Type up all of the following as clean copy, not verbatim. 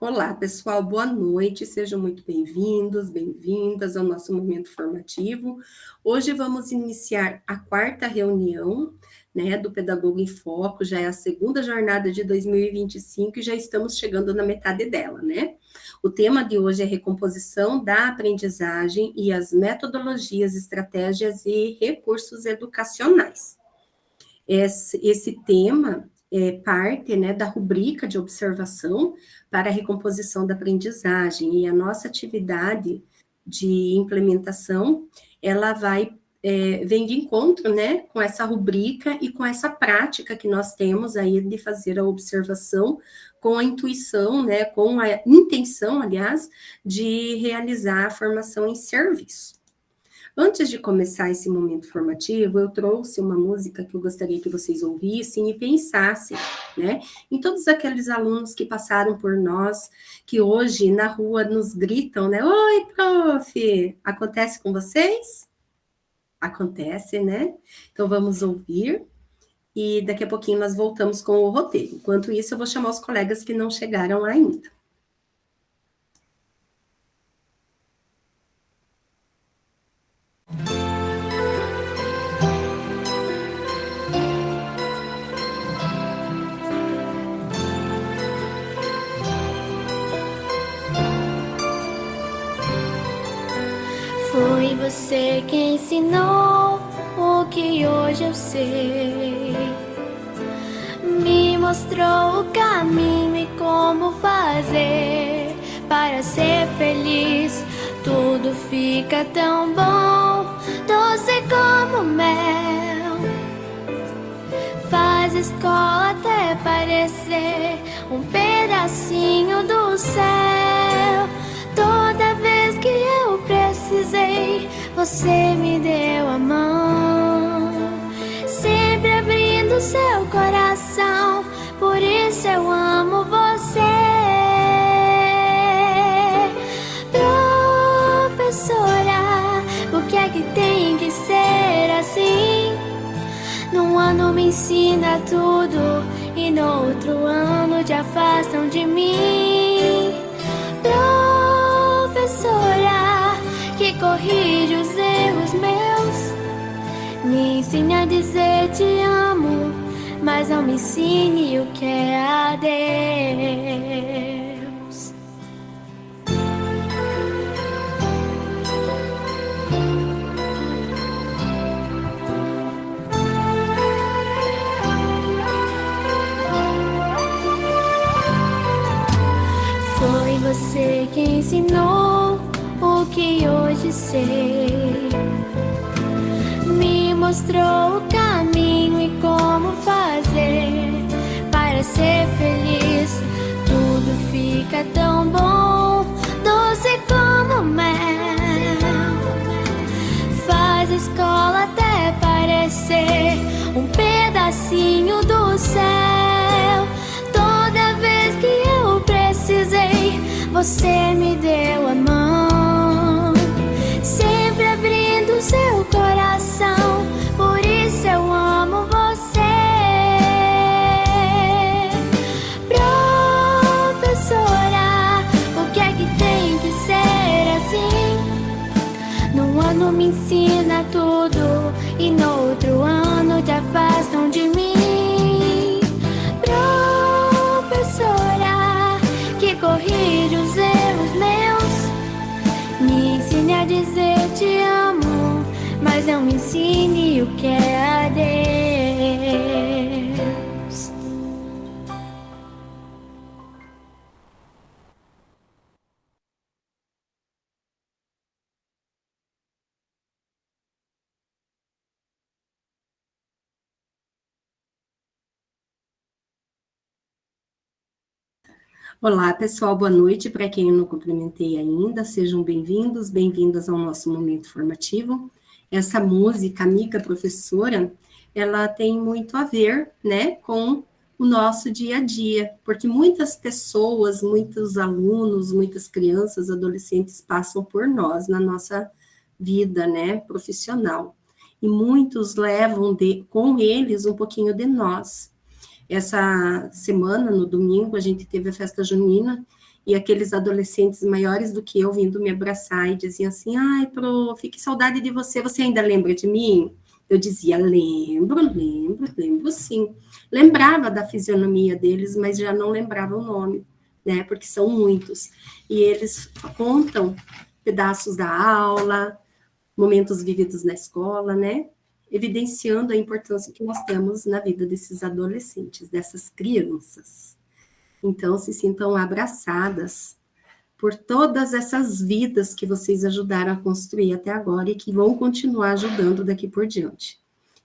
Olá, pessoal, boa noite, sejam muito bem-vindos, bem-vindas ao nosso momento formativo. Hoje vamos iniciar a quarta reunião, do Pedagogo em Foco, já é a segunda jornada de 2025 e já estamos chegando na metade dela, né? O tema de hoje é recomposição da aprendizagem e as metodologias, estratégias e recursos educacionais. Esse tema é parte, da rubrica de observação para a recomposição da aprendizagem, e a nossa atividade de implementação, ela vem de encontro, com essa rubrica e com essa prática que nós temos aí de fazer a observação com a intuição, com a intenção, aliás, de realizar a formação em serviço. Antes de começar esse momento formativo, eu trouxe uma música que eu gostaria que vocês ouvissem e pensassem, em todos aqueles alunos que passaram por nós, que hoje na rua nos gritam, Oi, prof! Acontece com vocês? Acontece, né? Então vamos ouvir e daqui a pouquinho nós voltamos com o roteiro. Enquanto isso, eu vou chamar os colegas que não chegaram ainda. Foi você quem ensinou o que hoje eu sei. Me mostrou o caminho e como fazer para ser feliz. Tudo fica tão bom, doce como mel. Faz escola até parecer um pedacinho do céu. Toda vez que eu precisei, você me deu a mão, sempre abrindo seu coração. Por isso eu amo você, professora. Por que é que tem que ser assim? Num ano me ensina tudo e no outro ano te afastam de mim. Professora, que corrige os erros meus, me ensine a dizer te amo, mas não me ensine o que é adeus. Foi você quem ensinou o que hoje sei. Me mostrou o caminho e como fazer para ser feliz. Tudo fica tão bom, doce como mel. Faz a escola até parecer um pedacinho do céu. Toda vez que eu precisei, você me deu a mão, sempre abrindo seu coração. Por isso eu amo você, professora. Por que é que tem que ser assim? Num ano me ensina tudo e no outro ano te afastam de mim. Professora, que corrige os erros meus, me ensine a dizer te amo, mas não me ensine o que é adeus. Olá, pessoal, boa noite. Para quem eu não cumprimentei ainda, sejam bem-vindos, bem-vindas ao nosso momento formativo. Essa música, Amiga Professora, ela tem muito a ver, com o nosso dia a dia, porque muitas pessoas, muitos alunos, muitas crianças, adolescentes passam por nós na nossa vida, profissional. E muitos levam com eles um pouquinho de nós. Essa semana, no domingo, a gente teve a festa junina e aqueles adolescentes maiores do que eu vindo me abraçar e diziam assim, ai, prof, que saudade de você, você ainda lembra de mim? Eu dizia, lembro sim. Lembrava da fisionomia deles, mas já não lembrava o nome, né, porque são muitos. E eles contam pedaços da aula, momentos vividos na escola, né, evidenciando a importância que nós temos na vida desses adolescentes, dessas crianças. Então, se sintam abraçadas por todas essas vidas que vocês ajudaram a construir até agora e que vão continuar ajudando daqui por diante.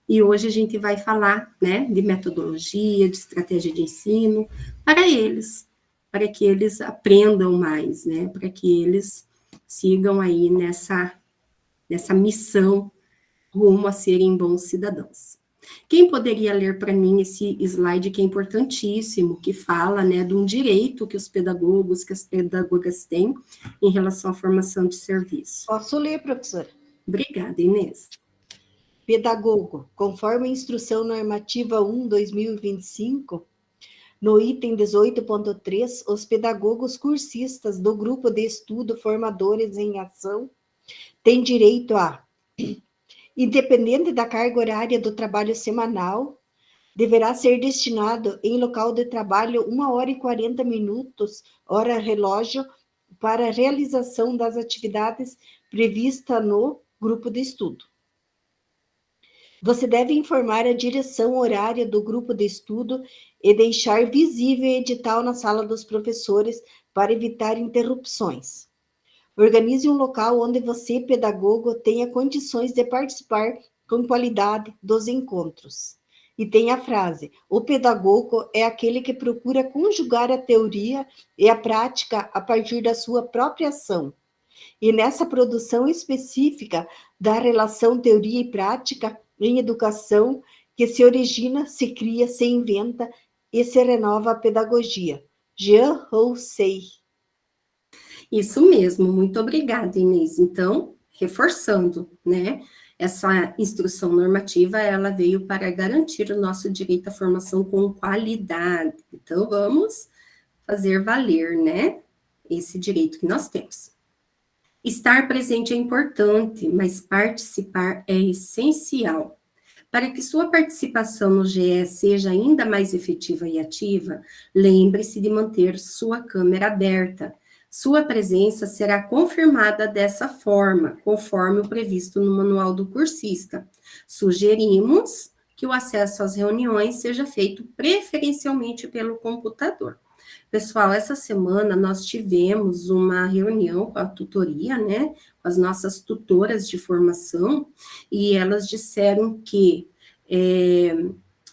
E hoje a gente vai falar, né, de metodologia, de estratégia de ensino para eles, para que eles aprendam mais, né, para que eles sigam aí nessa missão rumo a serem bons cidadãos. Quem poderia ler para mim esse slide que é importantíssimo, que fala, né, de um direito que os pedagogos, que as pedagogas têm em relação à formação de serviço? Posso ler, professora? Obrigada, Inês. Pedagogo, conforme a Instrução Normativa 1/2025, no item 18.3, os pedagogos cursistas do Grupo de Estudo Formadores em Ação têm direito a, independente da carga horária do trabalho semanal, deverá ser destinado em local de trabalho 1 hora e 40 minutos, hora relógio, para a realização das atividades previstas no grupo de estudo. Você deve informar a direção horária do grupo de estudo e deixar visível o edital na sala dos professores para evitar interrupções. Organize um local onde você, pedagogo, tenha condições de participar com qualidade dos encontros. E tem a frase, o pedagogo é aquele que procura conjugar a teoria e a prática a partir da sua própria ação. E nessa produção específica da relação teoria e prática em educação, que se origina, se cria, se inventa e se renova a pedagogia. Jean Roussey. Isso mesmo, muito obrigada, Inês. Então, reforçando, né, essa instrução normativa, ela veio para garantir o nosso direito à formação com qualidade. Então, vamos fazer valer, né, esse direito que nós temos. Estar presente é importante, mas participar é essencial. Para que sua participação no GE seja ainda mais efetiva e ativa, lembre-se de manter sua câmera aberta. Sua presença será confirmada dessa forma, conforme o previsto no manual do cursista. Sugerimos que o acesso às reuniões seja feito preferencialmente pelo computador. Pessoal, essa semana nós tivemos uma reunião com a tutoria, né, com as nossas tutoras de formação, e elas disseram que,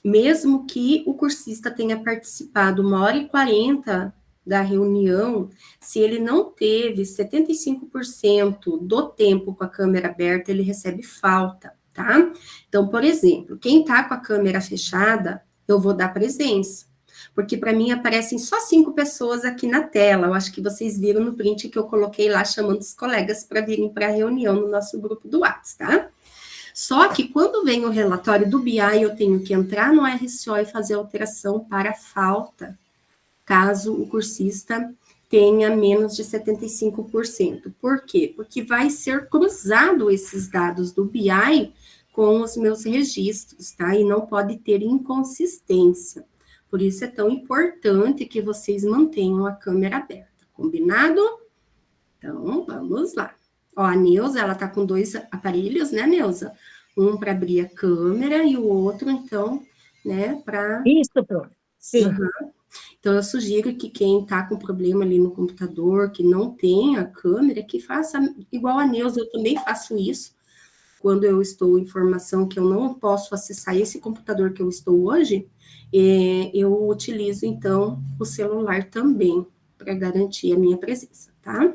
mesmo que o cursista tenha participado 1 hora e 40 da reunião, se ele não teve 75% do tempo com a câmera aberta, ele recebe falta, tá? Então, por exemplo, quem tá com a câmera fechada, eu vou dar presença, porque para mim aparecem só 5 pessoas aqui na tela. Eu acho que vocês viram no print que eu coloquei lá, chamando os colegas para virem para a reunião no nosso grupo do WhatsApp, tá? Só que quando vem o relatório do BI, eu tenho que entrar no RSO e fazer alteração para falta, caso o cursista tenha menos de 75%. Por quê? Porque vai ser cruzado esses dados do BI com os meus registros, tá? E não pode ter inconsistência. Por isso é tão importante que vocês mantenham a câmera aberta, combinado? Então, vamos lá. Ó, a Neuza, ela tá com 2 aparelhos, né, Neuza? Um para abrir a câmera e o outro, então, né, para... Isso, prof. Sim. Uhum. Então, eu sugiro que quem tá com problema ali no computador, que não tenha câmera, que faça igual a Neuza, eu também faço isso. Quando eu estou em formação que eu não posso acessar esse computador que eu estou hoje, eu utilizo, então, o celular também, para garantir a minha presença, tá?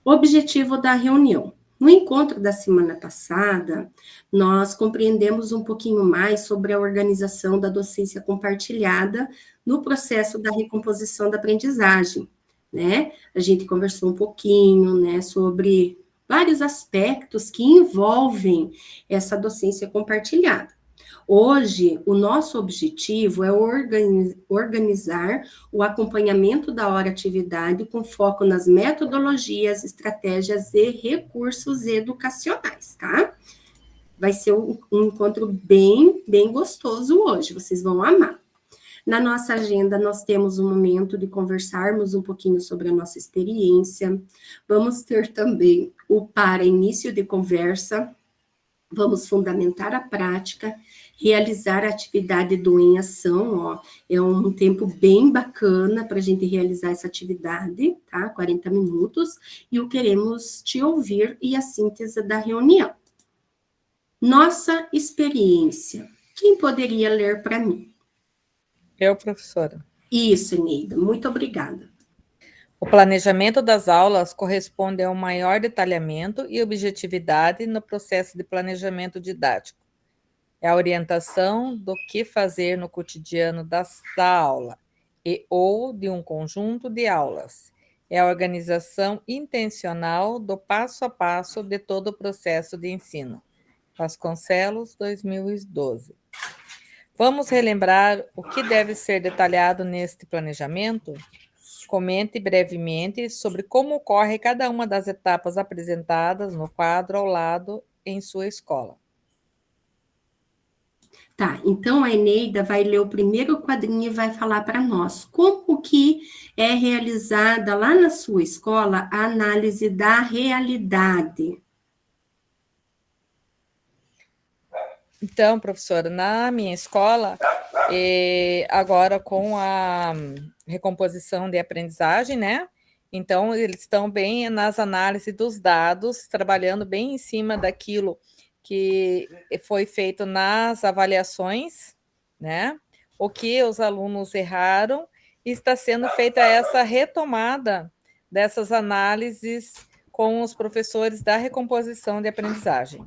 Objetivo da reunião. No encontro da semana passada, nós compreendemos um pouquinho mais sobre a organização da docência compartilhada no processo da recomposição da aprendizagem, né? A gente conversou um pouquinho, né, sobre vários aspectos que envolvem essa docência compartilhada. Hoje, o nosso objetivo é organizar o acompanhamento da hora-atividade com foco nas metodologias, estratégias e recursos educacionais, tá? Vai ser um encontro bem gostoso hoje, vocês vão amar. Na nossa agenda, nós temos um momento de conversarmos um pouquinho sobre a nossa experiência. Vamos ter também o para início de conversa. Vamos fundamentar a prática, realizar a atividade do em ação, ó. É um tempo bem bacana para a gente realizar essa atividade, tá? 40 minutos. E o queremos te ouvir e a síntese da reunião. Nossa experiência. Quem poderia ler para mim? Eu, professora. Isso, Eneida, muito obrigada. O planejamento das aulas corresponde a um maior detalhamento e objetividade no processo de planejamento didático. É a orientação do que fazer no cotidiano da aula ou de um conjunto de aulas. É a organização intencional do passo a passo de todo o processo de ensino. Vasconcelos, 2012. Vamos relembrar o que deve ser detalhado neste planejamento? Comente brevemente sobre como ocorre cada uma das etapas apresentadas no quadro ao lado em sua escola. Tá, então a Eneida vai ler o primeiro quadrinho e vai falar para nós como que é realizada lá na sua escola a análise da realidade. Então, professora, na minha escola, agora com a recomposição de aprendizagem, né? Então, eles estão bem nas análises dos dados, trabalhando bem em cima daquilo que foi feito nas avaliações, né? O que os alunos erraram, e está sendo feita essa retomada dessas análises com os professores da recomposição de aprendizagem.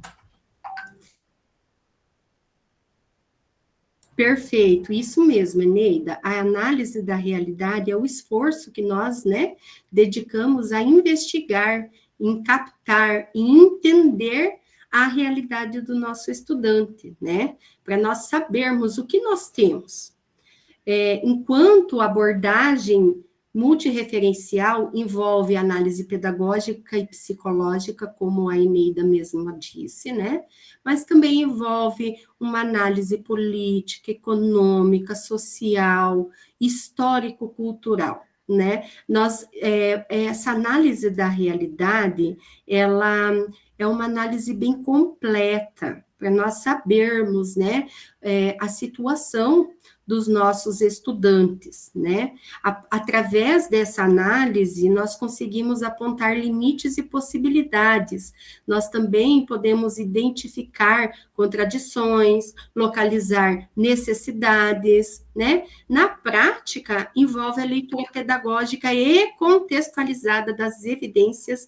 Perfeito, isso mesmo, Eneida. A análise da realidade é o esforço que nós, né, dedicamos a investigar, em captar e entender a realidade do nosso estudante, né, para nós sabermos o que nós temos. Enquanto a abordagem multireferencial envolve análise pedagógica e psicológica, como a Eneida mesma disse, né? Mas também envolve uma análise política, econômica, social, histórico-cultural, né? Essa análise da realidade, ela é uma análise bem completa, para nós sabermos, né, a situação dos nossos estudantes, né? Através dessa análise, nós conseguimos apontar limites e possibilidades. Nós também podemos identificar contradições, localizar necessidades, né? Na prática, envolve a leitura pedagógica e contextualizada das evidências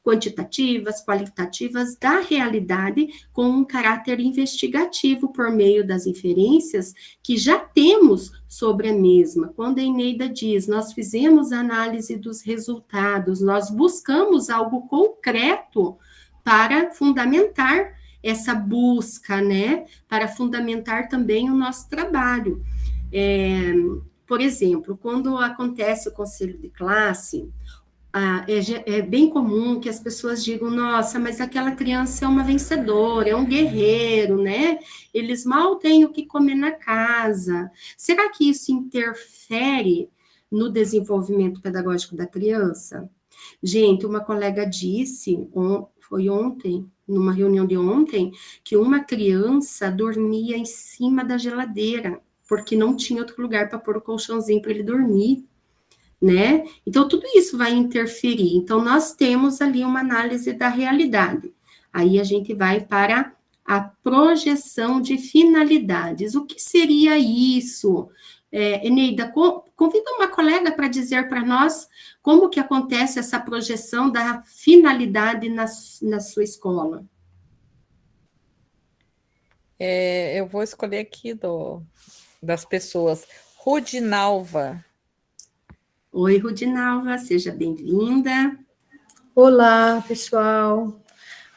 quantitativas, qualitativas da realidade, com um caráter investigativo por meio das inferências que já temos sobre a mesma. Quando a Eneida diz, nós fizemos análise dos resultados, nós buscamos algo concreto para fundamentar essa busca, né? Para fundamentar também o nosso trabalho. Por exemplo, quando acontece o conselho de classe, é bem comum que as pessoas digam, nossa, mas aquela criança é uma vencedora, é um guerreiro, né? Eles mal têm o que comer na casa. Será que isso interfere no desenvolvimento pedagógico da criança? Gente, uma colega disse, foi ontem, numa reunião de ontem, que uma criança dormia em cima da geladeira, porque não tinha outro lugar para pôr o colchãozinho para ele dormir. Né? Então, tudo isso vai interferir. Então, nós temos ali uma análise da realidade. Aí a gente vai para a projeção de finalidades. O que seria isso? Eneida, convida uma colega para dizer para nós como que acontece essa projeção da finalidade na sua escola. Eu vou escolher aqui das pessoas. Rudinalva. Oi, Rudinalva, seja bem-vinda. Olá, pessoal.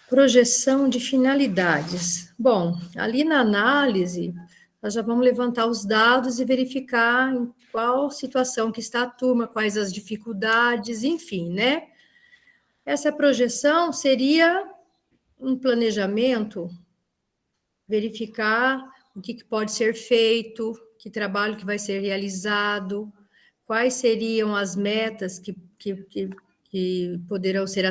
Projeção de finalidades. Bom, ali na análise, nós já vamos levantar os dados e verificar em qual situação que está a turma, quais as dificuldades, enfim, né? Essa projeção seria um planejamento, verificar o que pode ser feito, que trabalho que vai ser realizado, quais seriam as metas que poderão ser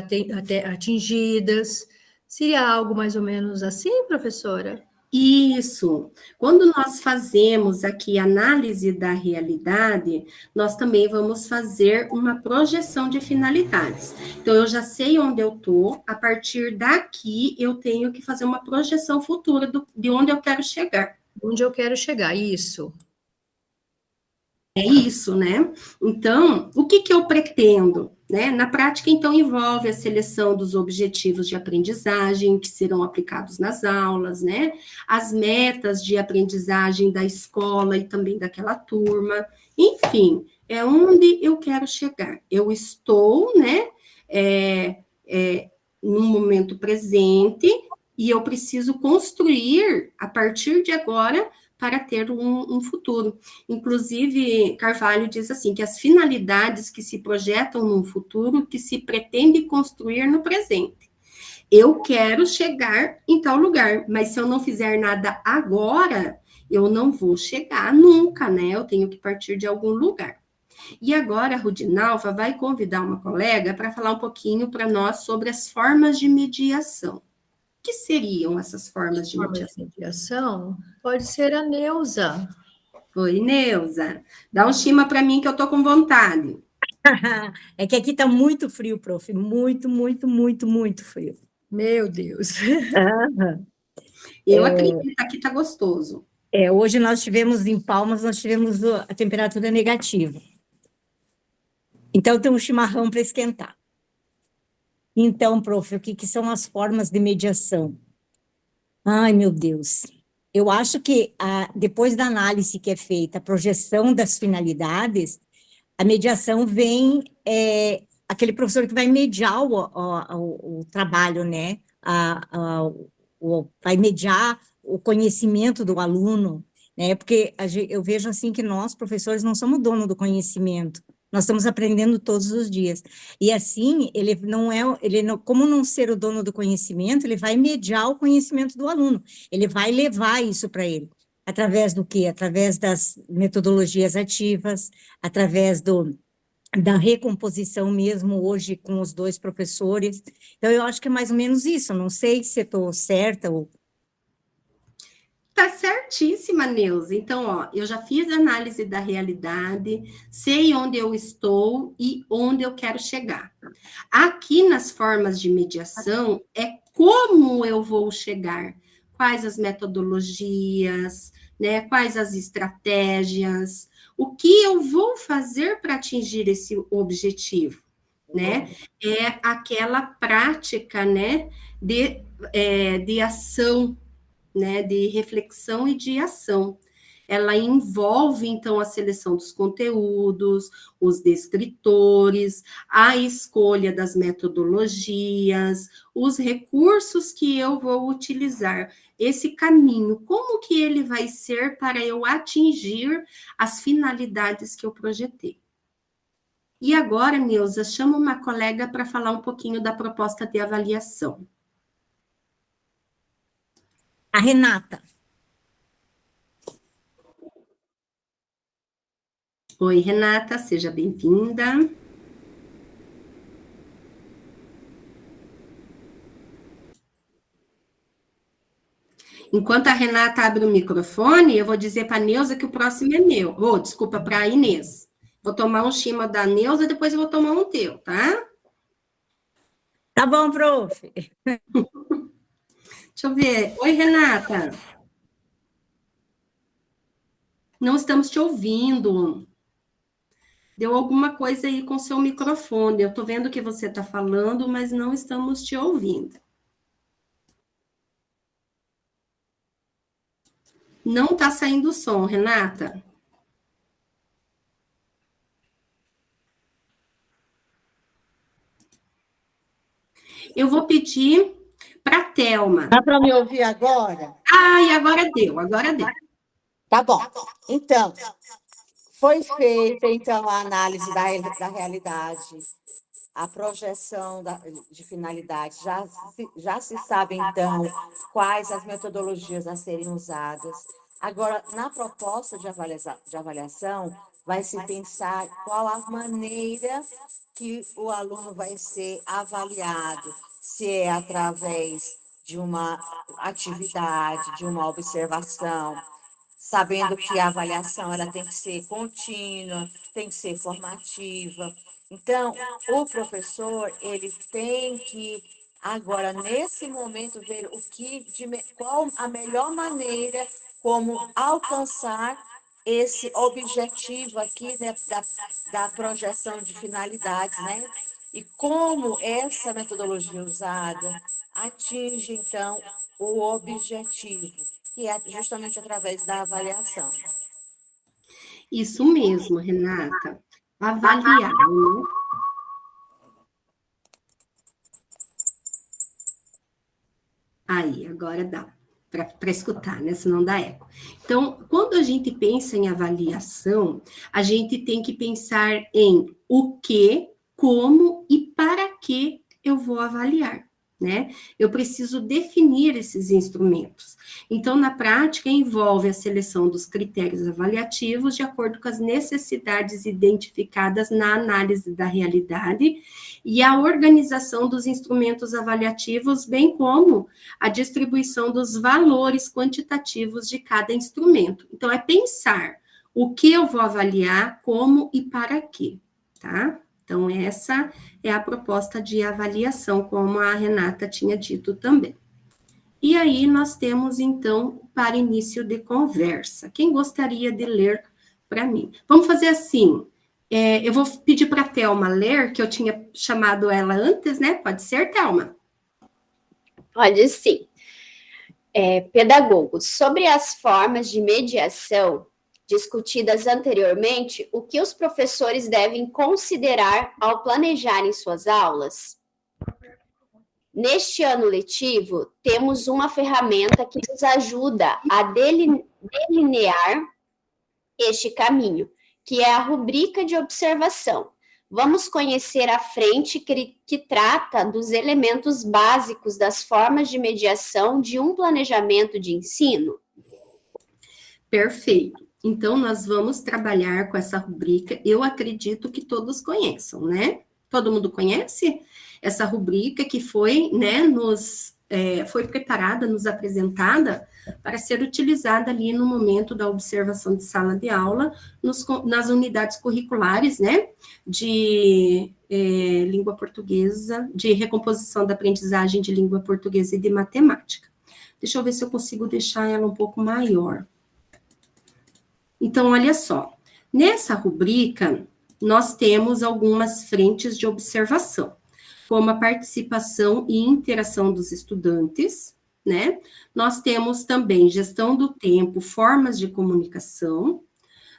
atingidas. Seria algo mais ou menos assim, professora? Isso. Quando nós fazemos aqui análise da realidade, nós também vamos fazer uma projeção de finalidades. Então, eu já sei onde eu estou, a partir daqui eu tenho que fazer uma projeção futura de onde eu quero chegar. Onde eu quero chegar, isso. É isso, né? Então, o que eu pretendo? Né? Na prática, então, envolve a seleção dos objetivos de aprendizagem que serão aplicados nas aulas, né? As metas de aprendizagem da escola e também daquela turma. Enfim, é onde eu quero chegar. Eu estou, né, no momento presente e eu preciso construir, a partir de agora, para ter um futuro. Inclusive, Carvalho diz assim, que as finalidades que se projetam no futuro, que se pretende construir no presente. Eu quero chegar em tal lugar, mas se eu não fizer nada agora, eu não vou chegar nunca, né? Eu tenho que partir de algum lugar. E agora a Rudinalva vai convidar uma colega para falar um pouquinho para nós sobre as formas de mediação. O que seriam essas formas de mediação? Pode ser a Neuza. Oi, Neuza. Dá um chima para mim que eu estou com vontade. É que aqui está muito frio, prof. Muito, muito, muito, muito frio. Meu Deus. Eu acredito, aqui está gostoso. Hoje nós tivemos em Palmas, nós tivemos a temperatura negativa. Então, tem um chimarrão para esquentar. Então, prof, o que são as formas de mediação? Ai, meu Deus. Eu acho que, depois da análise que é feita, a projeção das finalidades, a mediação vem aquele professor que vai mediar o trabalho, né? Vai mediar o conhecimento do aluno, né? Porque eu vejo assim que nós, professores, não somos dono do conhecimento. Nós estamos aprendendo todos os dias. E assim, como não ser o dono do conhecimento, ele vai mediar o conhecimento do aluno. Ele vai levar isso para ele. Através do quê? Através das metodologias ativas, através da recomposição mesmo hoje com os dois professores. Então, eu acho que é mais ou menos isso. Não sei se estou certa ou... Tá certíssima, Neuza. Então, ó, eu já fiz a análise da realidade, sei onde eu estou e onde eu quero chegar. Aqui nas formas de mediação é como eu vou chegar, quais as metodologias, né? Quais as estratégias, o que eu vou fazer para atingir esse objetivo, né? É aquela prática, né? De ação, né, de reflexão e de ação. Ela envolve, então, a seleção dos conteúdos, os descritores, a escolha das metodologias, os recursos que eu vou utilizar, esse caminho, como que ele vai ser para eu atingir as finalidades que eu projetei. E agora, Neuza, chama uma colega para falar um pouquinho da proposta de avaliação. A Renata. Oi, Renata, seja bem-vinda. Enquanto a Renata abre o microfone, eu vou dizer para a Neuza que o próximo é meu. Desculpa, para a Inês. Vou tomar um chima da Neuza, depois eu vou tomar um teu, tá? Tá bom, prof. Deixa eu ver. Oi, Renata. Não estamos te ouvindo. Deu alguma coisa aí com seu microfone. Eu estou vendo que você está falando, mas não estamos te ouvindo. Não está saindo som, Renata. Eu vou pedir para para a Thelma. Dá para me ouvir agora? Ai, agora deu, agora deu. Tá bom. Então, foi feita, então, a análise da realidade, a projeção de finalidade. Já se sabe, então, quais as metodologias a serem usadas. Agora, na proposta de avaliação, vai se pensar qual a maneira que o aluno vai ser avaliado, se é através de uma atividade, de uma observação, sabendo que a avaliação ela tem que ser contínua, tem que ser formativa. Então, o professor ele tem que agora nesse momento ver qual a melhor maneira como alcançar esse objetivo aqui, né, da projeção de finalidades, né? E como essa metodologia usada atinge, então, o objetivo, que é justamente através da avaliação. Isso mesmo, Renata. Avaliar, né? Aí, agora dá para escutar, né? Senão dá eco. Então, quando a gente pensa em avaliação, a gente tem que pensar em o que, como e para que eu vou avaliar, né? Eu preciso definir esses instrumentos. Então, na prática, envolve a seleção dos critérios avaliativos de acordo com as necessidades identificadas na análise da realidade e a organização dos instrumentos avaliativos, bem como a distribuição dos valores quantitativos de cada instrumento. Então, é pensar o que eu vou avaliar, como e para quê, tá? Então, essa é a proposta de avaliação, como a Renata tinha dito também. E aí, nós temos, então, para início de conversa. Quem gostaria de ler para mim? Vamos fazer assim, eu vou pedir para a Thelma ler, que eu tinha chamado ela antes, né? Pode ser, Thelma? Pode sim. Pedagogos, sobre as formas de mediação discutidas anteriormente, o que os professores devem considerar ao planejarem suas aulas? Neste ano letivo, temos uma ferramenta que nos ajuda a delinear este caminho, que é a rubrica de observação. Vamos conhecer a frente que trata dos elementos básicos das formas de mediação de um planejamento de ensino? Perfeito. Então, nós vamos trabalhar com essa rubrica. Eu acredito que todos conheçam, né? Todo mundo conhece essa rubrica que foi, né, foi preparada, nos apresentada para ser utilizada ali no momento da observação de sala de aula, nas unidades curriculares, né, de língua portuguesa, de recomposição da aprendizagem de língua portuguesa e de matemática. Deixa eu ver se eu consigo deixar ela um pouco maior. Então, olha só, nessa rubrica, nós temos algumas frentes de observação, como a participação e interação dos estudantes, né? Nós temos também gestão do tempo, formas de comunicação.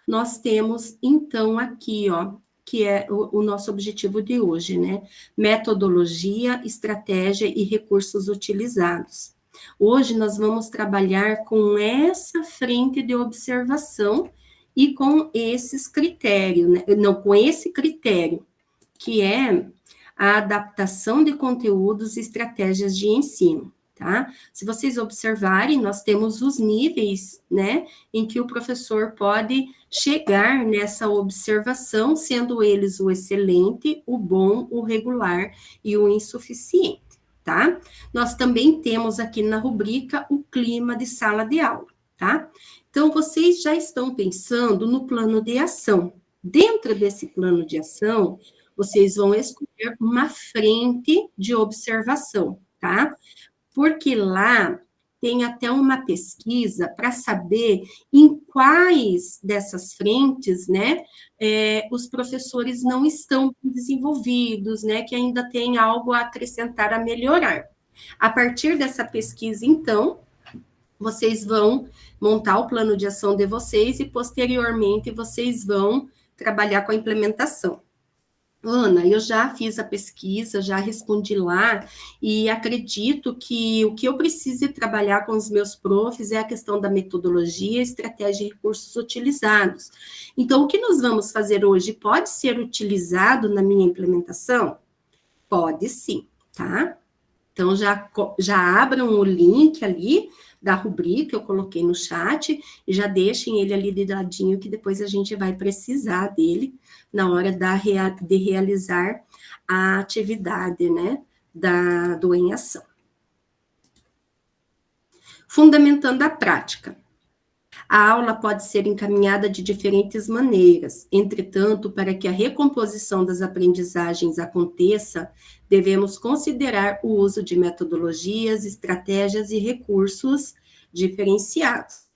Nós temos, então, aqui, ó, que é o nosso objetivo de hoje, né? Metodologia, estratégia e recursos utilizados. Hoje nós vamos trabalhar com essa frente de observação e com esses critérios, né? Não, com esse critério, que é a adaptação de conteúdos e estratégias de ensino, tá? Se vocês observarem, nós temos os níveis, né, em que o professor pode chegar nessa observação, sendo eles o excelente, o bom, o regular e o insuficiente, tá? Nós também temos aqui na rubrica o clima de sala de aula, tá? Então, vocês já estão pensando no plano de ação. Dentro desse plano de ação, vocês vão escolher uma frente de observação, tá? Porque lá tem até uma pesquisa para saber em quais dessas frentes, né, os professores não estão desenvolvidos, né, que ainda tem algo a acrescentar, a melhorar. A partir dessa pesquisa, então, vocês vão montar o plano de ação de vocês e, posteriormente, vocês vão trabalhar com a implementação. Ana, eu já fiz a pesquisa, já respondi lá, e acredito que o que eu preciso trabalhar com os meus profs é a questão da metodologia, estratégia e recursos utilizados. Então, o que nós vamos fazer hoje pode ser utilizado na minha implementação? Pode sim, tá? Então, já abram o link ali da rubrica, eu coloquei no chat, e já deixem ele ali de ladinho, que depois a gente vai precisar dele na hora de realizar a atividade, né, do Em Ação. Fundamentando a prática. A aula pode ser encaminhada de diferentes maneiras. Entretanto, para que a recomposição das aprendizagens aconteça, devemos considerar o uso de metodologias, estratégias e recursos diferenciados.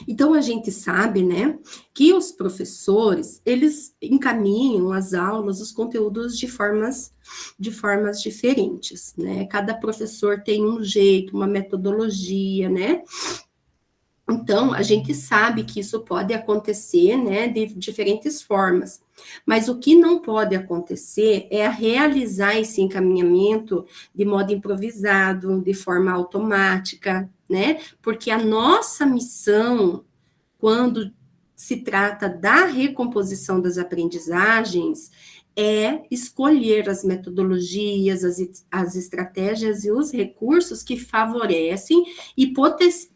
Então, a gente sabe, né, que os professores, eles encaminham as aulas, os conteúdos de formas diferentes, né? Cada professor tem um jeito, uma metodologia, né? Então, a gente sabe que isso pode acontecer, né, de diferentes formas. Mas o que não pode acontecer é realizar esse encaminhamento de modo improvisado, de forma automática, né? Porque a nossa missão, quando se trata da recomposição das aprendizagens, é escolher as metodologias, as estratégias e os recursos que favorecem e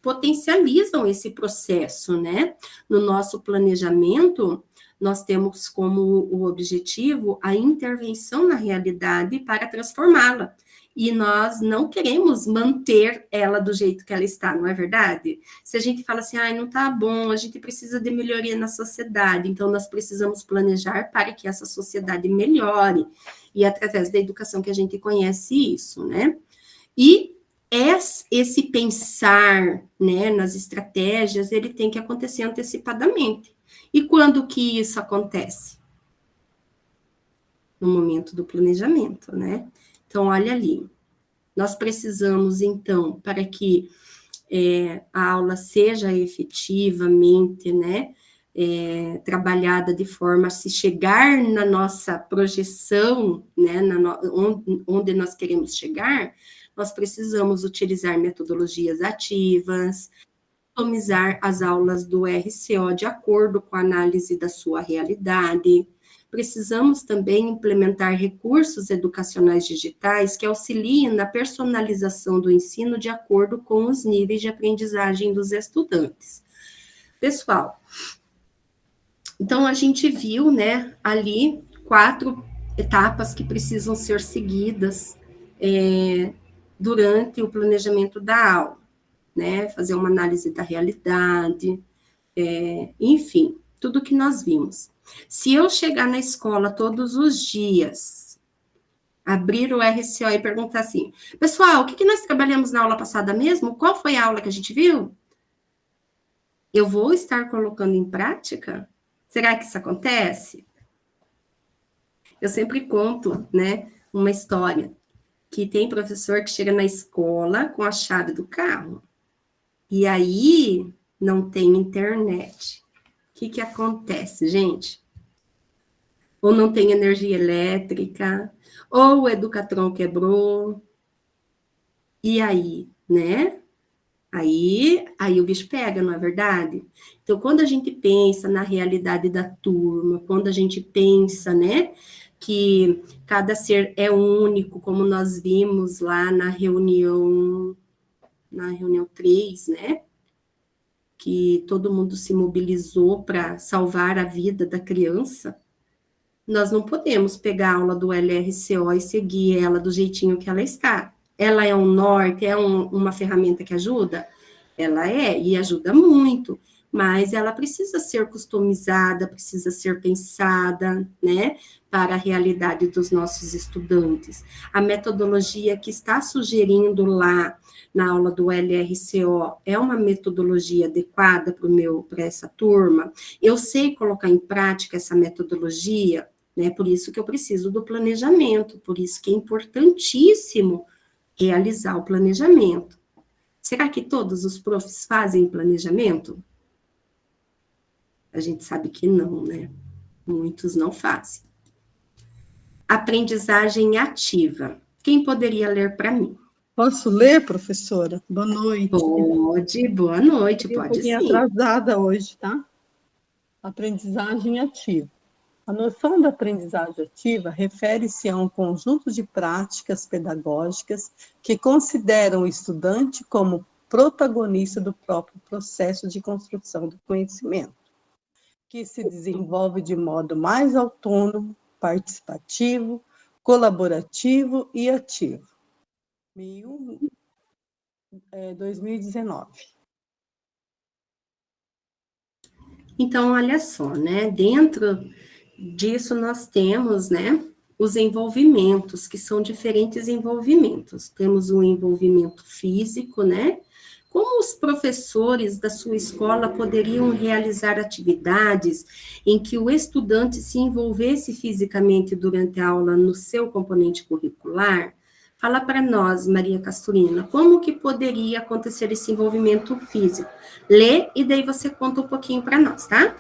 potencializam esse processo, né? No nosso planejamento, nós temos como o objetivo a intervenção na realidade para transformá-la. E nós não queremos manter ela do jeito que ela está, não é verdade? Se a gente fala assim, não tá bom, a gente precisa de melhoria na sociedade, então nós precisamos planejar para que essa sociedade melhore, e através da educação que a gente conhece isso, né? E esse pensar, né, nas estratégias, ele tem que acontecer antecipadamente. E quando que isso acontece? No momento do planejamento, né? Então, olha ali, nós precisamos, então, para que a aula seja efetivamente, né, trabalhada de forma a se chegar na nossa projeção, né, onde nós queremos chegar, nós precisamos utilizar metodologias ativas, customizar as aulas do RCO de acordo com a análise da sua realidade. Precisamos também implementar recursos educacionais digitais que auxiliem na personalização do ensino de acordo com os níveis de aprendizagem dos estudantes. Pessoal, então a gente viu, né, ali 4 etapas que precisam ser seguidas durante o planejamento da aula, né, fazer uma análise da realidade, enfim, tudo que nós vimos. Se eu chegar na escola todos os dias, abrir o RCO e perguntar assim, pessoal, o que nós trabalhamos na aula passada mesmo? Qual foi a aula que a gente viu? Eu vou estar colocando em prática? Será que isso acontece? Eu sempre conto, né, uma história, que tem professor que chega na escola com a chave do carro, e aí não tem internet. O que acontece, gente? Ou não tem energia elétrica, ou o Educatron quebrou, e aí, né? Aí o bicho pega, não é verdade? Então, quando a gente pensa na realidade da turma, quando a gente pensa, né, que cada ser é único, como nós vimos lá na reunião 3, né? Que todo mundo se mobilizou para salvar a vida da criança, nós não podemos pegar a aula do LRCO e seguir ela do jeitinho que ela está. Ela é um norte, uma ferramenta que ajuda? Ela e ajuda muito, mas ela precisa ser customizada, precisa ser pensada, né, para a realidade dos nossos estudantes. A metodologia que está sugerindo lá na aula do LRCO é uma metodologia adequada para essa turma? Eu sei colocar em prática essa metodologia, né? Por isso que eu preciso do planejamento, por isso que é importantíssimo realizar o planejamento. Será que todos os profs fazem planejamento? A gente sabe que não, né? Muitos não fazem. Aprendizagem ativa. Quem poderia ler para mim? Posso ler, professora? Boa noite. Pode, boa noite, Cheguei um pode pouquinho sim. atrasada hoje, tá? Aprendizagem ativa. A noção da aprendizagem ativa refere-se a um conjunto de práticas pedagógicas que consideram o estudante como protagonista do próprio processo de construção do conhecimento, que se desenvolve de modo mais autônomo, participativo, colaborativo e ativo. 2019. Então, olha só, né? Dentro disso nós temos, né, os envolvimentos, que são diferentes envolvimentos. Temos o envolvimento físico, né? Como os professores da sua escola poderiam realizar atividades em que o estudante se envolvesse fisicamente durante a aula no seu componente curricular? Fala para nós, Maria Castorina, como que poderia acontecer esse envolvimento físico? Lê e daí você conta um pouquinho para nós, tá?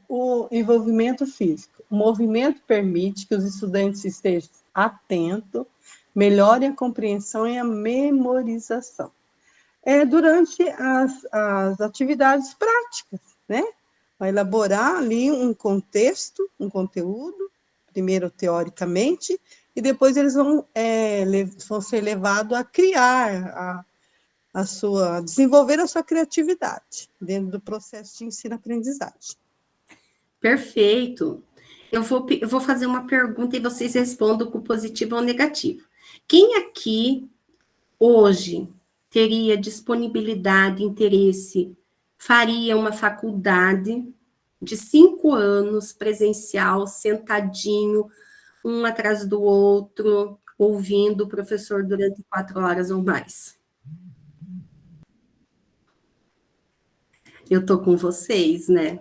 O envolvimento físico. O movimento permite que os estudantes estejam atentos, melhorem a compreensão e a memorização. Durante as atividades práticas, né? Vai elaborar ali um contexto, um conteúdo, primeiro teoricamente, e depois eles vão ser levados a criar, desenvolver a sua criatividade dentro do processo de ensino-aprendizagem. Perfeito. Eu vou fazer uma pergunta e vocês respondam com positivo ou negativo. Quem aqui, hoje, teria disponibilidade, interesse, faria uma faculdade de 5 anos, presencial, sentadinho, um atrás do outro, ouvindo o professor durante 4 horas ou mais? Eu tô com vocês, né?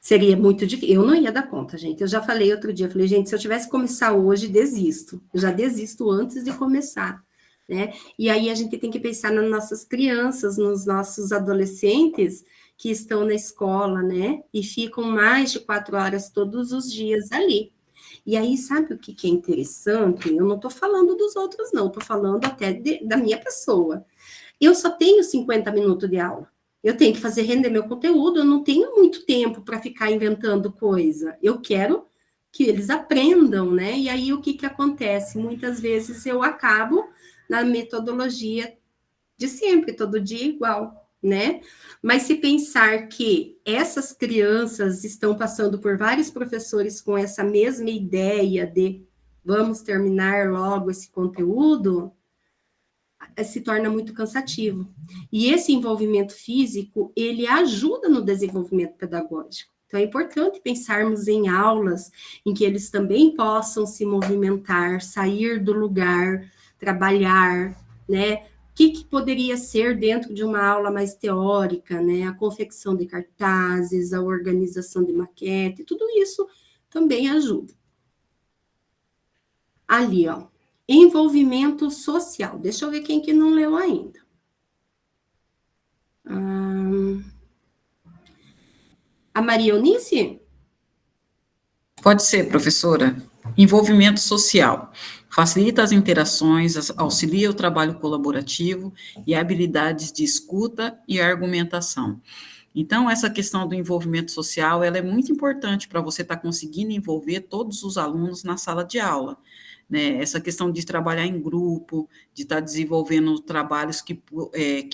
Seria muito difícil. Eu não ia dar conta, gente. Eu já falei outro dia, falei, gente, se eu tivesse que começar hoje, desisto. Eu já desisto antes de começar, né? E aí a gente tem que pensar nas nossas crianças, nos nossos adolescentes que estão na escola, né? E ficam mais de 4 horas todos os dias ali. E aí, sabe o que é interessante? Eu não estou falando dos outros, não. Estou falando até da minha pessoa. Eu só tenho 50 minutos de aula. Eu tenho que fazer render meu conteúdo, eu não tenho muito tempo para ficar inventando coisa. Eu quero que eles aprendam, né? E aí, o que acontece? Muitas vezes eu acabo na metodologia de sempre, todo dia igual, né? Mas se pensar que essas crianças estão passando por vários professores com essa mesma ideia de vamos terminar logo esse conteúdo, se torna muito cansativo. E esse envolvimento físico, ele ajuda no desenvolvimento pedagógico. Então, é importante pensarmos em aulas em que eles também possam se movimentar, sair do lugar, trabalhar, né? O que poderia ser dentro de uma aula mais teórica, né? A confecção de cartazes, a organização de maquete, tudo isso também ajuda. Ali, ó. Envolvimento social. Deixa eu ver quem que não leu ainda. A Maria Eunice? Pode ser, professora. Envolvimento social. Facilita as interações, auxilia o trabalho colaborativo e habilidades de escuta e argumentação. Então, essa questão do envolvimento social, ela é muito importante para você estar conseguindo envolver todos os alunos na sala de aula, né? Essa questão de trabalhar em grupo, de estar desenvolvendo trabalhos que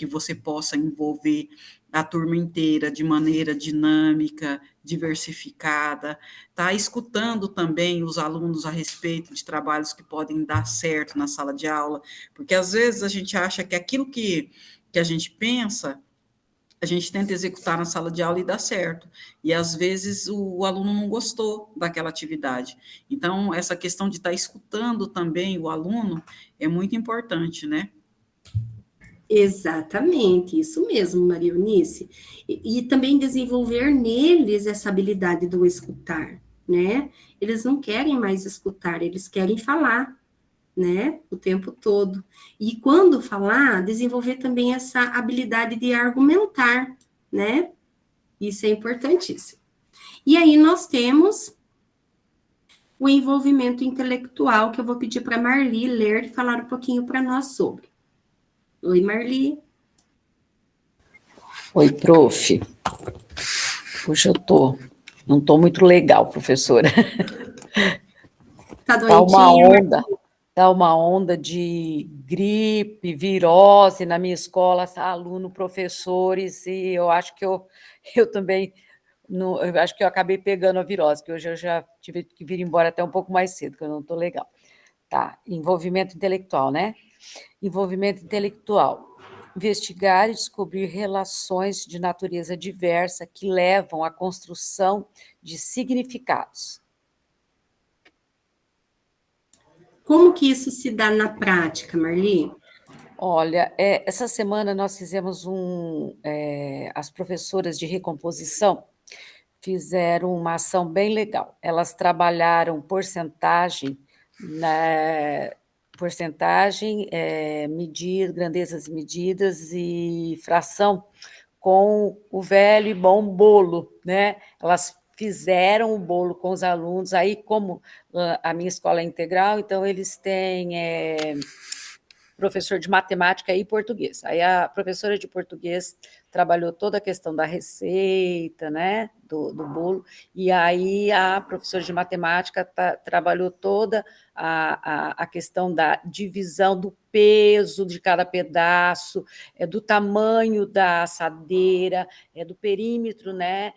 você possa envolver a turma inteira de maneira dinâmica, diversificada, tá escutando também os alunos a respeito de trabalhos que podem dar certo na sala de aula, porque às vezes a gente acha que aquilo que a gente pensa, a gente tenta executar na sala de aula e dá certo, e às vezes o aluno não gostou daquela atividade. Então, essa questão de estar escutando também o aluno é muito importante, né? Exatamente, isso mesmo, Maria Eunice. E também desenvolver neles essa habilidade do escutar, né? Eles não querem mais escutar, eles querem falar, né? O tempo todo. E quando falar, desenvolver também essa habilidade de argumentar, né? Isso é importantíssimo. E aí nós temos o envolvimento intelectual, que eu vou pedir para a Marli ler e falar um pouquinho para nós sobre. Oi, Marli. Oi, prof. Hoje não estou muito legal, professora. Tá doentinha? Tá uma onda de gripe, virose na minha escola, aluno, professores, e eu acho que eu também, eu acho que eu acabei pegando a virose, que hoje eu já tive que vir embora até um pouco mais cedo, que eu não estou legal. Tá, envolvimento intelectual, né? Envolvimento intelectual. Investigar e descobrir relações de natureza diversa que levam à construção de significados. Como que isso se dá na prática, Marli? Olha, essa semana nós fizemos as professoras de recomposição fizeram uma ação bem legal. Elas trabalharam porcentagem, grandezas e medidas e fração com o velho e bom bolo, né? Elas fizeram o bolo com os alunos, aí como a minha escola é integral, então eles têm professor de matemática e português. Aí a professora de português trabalhou toda a questão da receita, né, do bolo, e aí a professora de matemática trabalhou toda a questão da divisão do peso de cada pedaço, do tamanho da assadeira, do perímetro, né,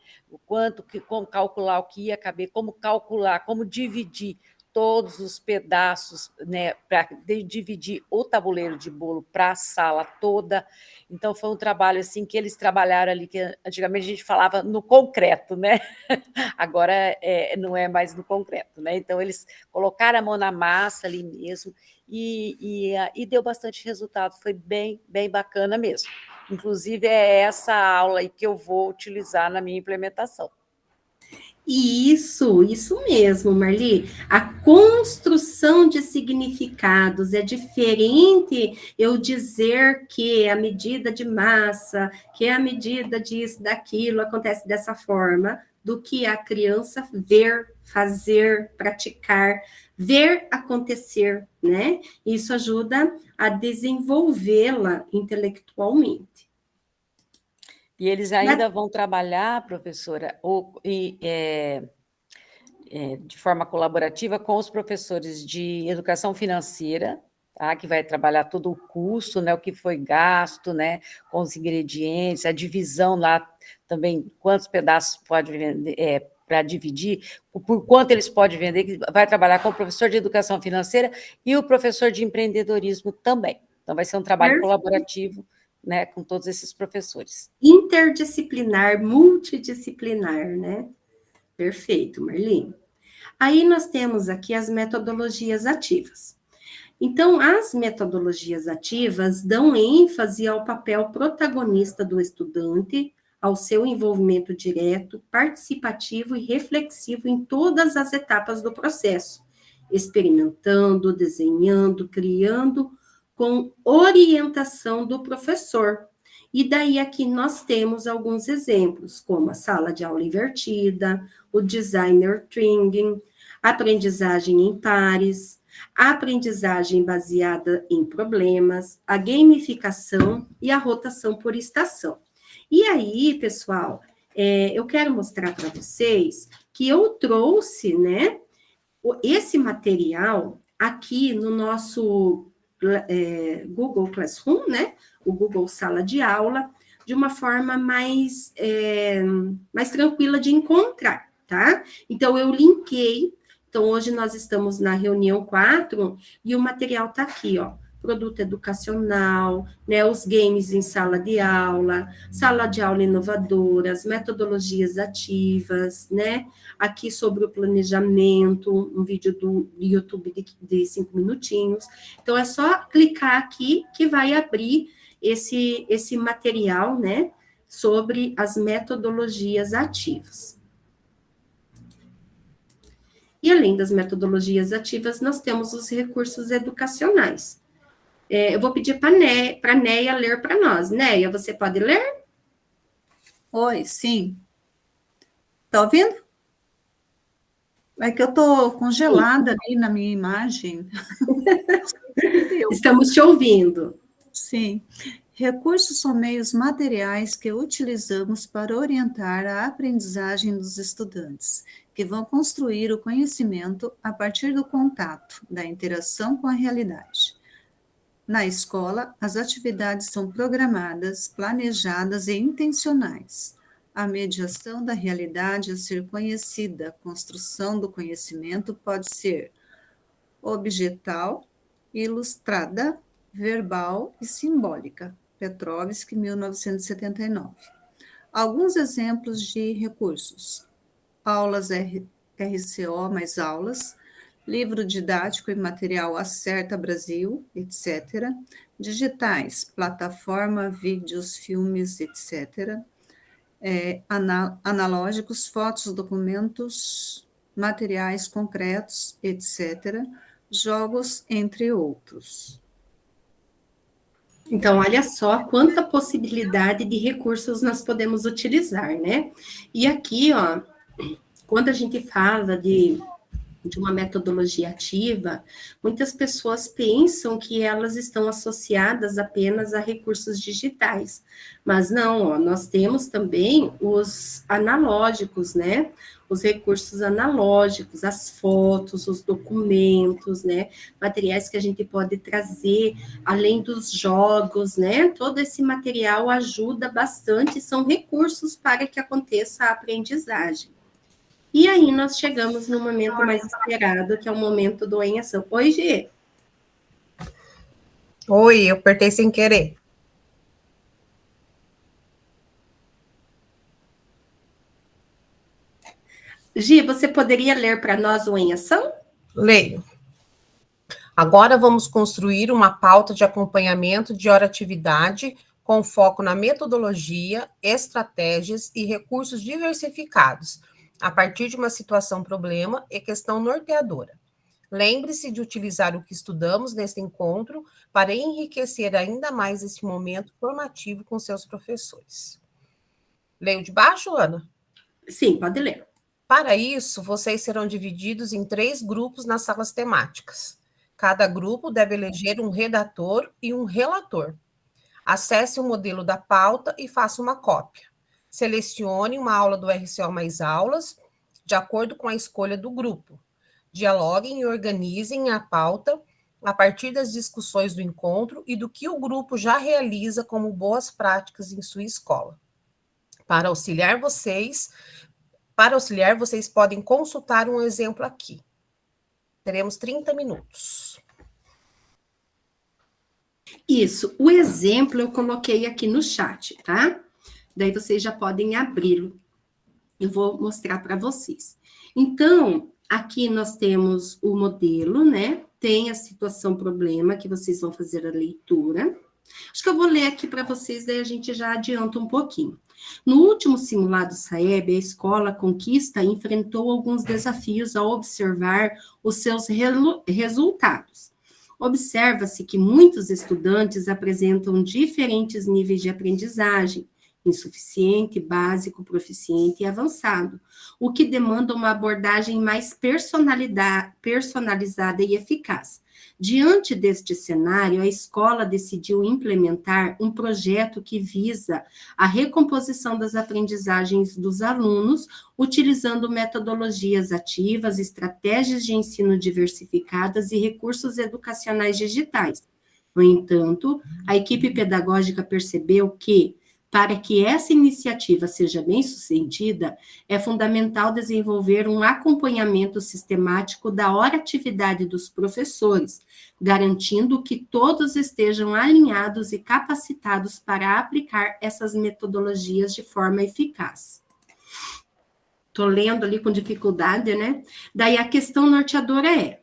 como calcular o que ia caber, como calcular, como dividir todos os pedaços, né, para dividir o tabuleiro de bolo para a sala toda. Então, foi um trabalho assim que eles trabalharam ali, que antigamente a gente falava no concreto, né? Agora não é mais no concreto, né? Então, eles colocaram a mão na massa ali mesmo e deu bastante resultado, foi bem, bem bacana mesmo. Inclusive, é essa aula aí que eu vou utilizar na minha implementação. Isso mesmo, Marli. A construção de significados é diferente eu dizer que a medida de massa, que a medida disso, daquilo, acontece dessa forma, do que a criança ver, fazer, praticar, ver acontecer, né? Isso ajuda a desenvolvê-la intelectualmente. E eles ainda vão trabalhar, professora, de forma colaborativa com os professores de educação financeira, tá? Que vai trabalhar todo o custo, né, o que foi gasto, né, com os ingredientes, a divisão lá também, quantos pedaços pode vender, para dividir, por quanto eles podem vender, que vai trabalhar com o professor de educação financeira e o professor de empreendedorismo também. Então, vai ser um trabalho colaborativo, né, com todos esses professores. Interdisciplinar, multidisciplinar, né? Perfeito, Marli. Aí nós temos aqui as metodologias ativas. Então, as metodologias ativas dão ênfase ao papel protagonista do estudante, ao seu envolvimento direto, participativo e reflexivo em todas as etapas do processo, experimentando, desenhando, criando, com orientação do professor. E daí aqui nós temos alguns exemplos, como a sala de aula invertida, o designer thinking, aprendizagem em pares, a aprendizagem baseada em problemas, a gamificação e a rotação por estação. E aí, pessoal, eu quero mostrar para vocês que eu trouxe, né, esse material aqui no nosso Google Classroom, né, o Google Sala de Aula, de uma forma mais tranquila de encontrar, tá? Então, eu linkei. Então, hoje nós estamos na reunião 4 e o material está aqui, ó. Produto educacional, né, os games em sala de aula inovadora, as metodologias ativas, né? Aqui sobre o planejamento, um vídeo do YouTube de 5 minutinhos. Então, é só clicar aqui que vai abrir esse material, né, sobre as metodologias ativas. E além das metodologias ativas, nós temos os recursos educacionais. Eu vou pedir para a Neia ler para nós. Neia, você pode ler? Oi, sim. Tá ouvindo? É que eu estou congelada ali na minha imagem. Estamos te ouvindo. Sim. Recursos são meios materiais que utilizamos para orientar a aprendizagem dos estudantes, que vão construir o conhecimento a partir do contato, da interação com a realidade. Na escola, as atividades são programadas, planejadas e intencionais. A mediação da realidade a ser conhecida, a construção do conhecimento pode ser objetal, ilustrada, verbal e simbólica. Petrovsky, 1979. Alguns exemplos de recursos: aulas RCO mais aulas, livro didático e material Acerta Brasil, etc. Digitais, plataforma, vídeos, filmes, etc. Analógicos, fotos, documentos, materiais concretos, etc. Jogos, entre outros. Então, olha só quanta possibilidade de recursos nós podemos utilizar, né? E aqui, ó, quando a gente fala de uma metodologia ativa, muitas pessoas pensam que elas estão associadas apenas a recursos digitais, mas não, ó, nós temos também os analógicos, né? Os recursos analógicos, as fotos, os documentos, né? Materiais que a gente pode trazer, além dos jogos, né? Todo esse material ajuda bastante, são recursos para que aconteça a aprendizagem. E aí nós chegamos no momento mais esperado, que é o momento do em ação. Oi, Gê. Oi, eu apertei sem querer. Gi, você poderia ler para nós o em ação? Leio. Agora vamos construir uma pauta de acompanhamento de hora-atividade com foco na metodologia, estratégias e recursos diversificados, a partir de uma situação-problema e questão norteadora. Lembre-se de utilizar o que estudamos neste encontro para enriquecer ainda mais este momento formativo com seus professores. Leio de baixo, Ana? Sim, pode ler. Para isso, vocês serão divididos em 3 grupos nas salas temáticas. Cada grupo deve eleger um redator e um relator. Acesse o modelo da pauta e faça uma cópia. Selecione uma aula do RCO mais aulas, de acordo com a escolha do grupo. Dialoguem e organizem a pauta a partir das discussões do encontro e do que o grupo já realiza como boas práticas em sua escola. Para auxiliar, vocês podem consultar um exemplo aqui. Teremos 30 minutos. Isso, o exemplo eu coloquei aqui no chat, tá? Daí vocês já podem abri-lo. Eu vou mostrar para vocês. Então, aqui nós temos o modelo, né? Tem a situação problema, que vocês vão fazer a leitura. Acho que eu vou ler aqui para vocês, daí a gente já adianta um pouquinho. No último simulado SAEB, a escola Conquista enfrentou alguns desafios ao observar os seus resultados. Observa-se que muitos estudantes apresentam diferentes níveis de aprendizagem, insuficiente, básico, proficiente e avançado, o que demanda uma abordagem mais personalizada e eficaz. Diante deste cenário, a escola decidiu implementar um projeto que visa a recomposição das aprendizagens dos alunos, utilizando metodologias ativas, estratégias de ensino diversificadas e recursos educacionais digitais. No entanto, a equipe pedagógica percebeu que, para que essa iniciativa seja bem-sucedida, é fundamental desenvolver um acompanhamento sistemático da hora-atividade dos professores, garantindo que todos estejam alinhados e capacitados para aplicar essas metodologias de forma eficaz. Estou lendo ali com dificuldade, né? Daí a questão norteadora é: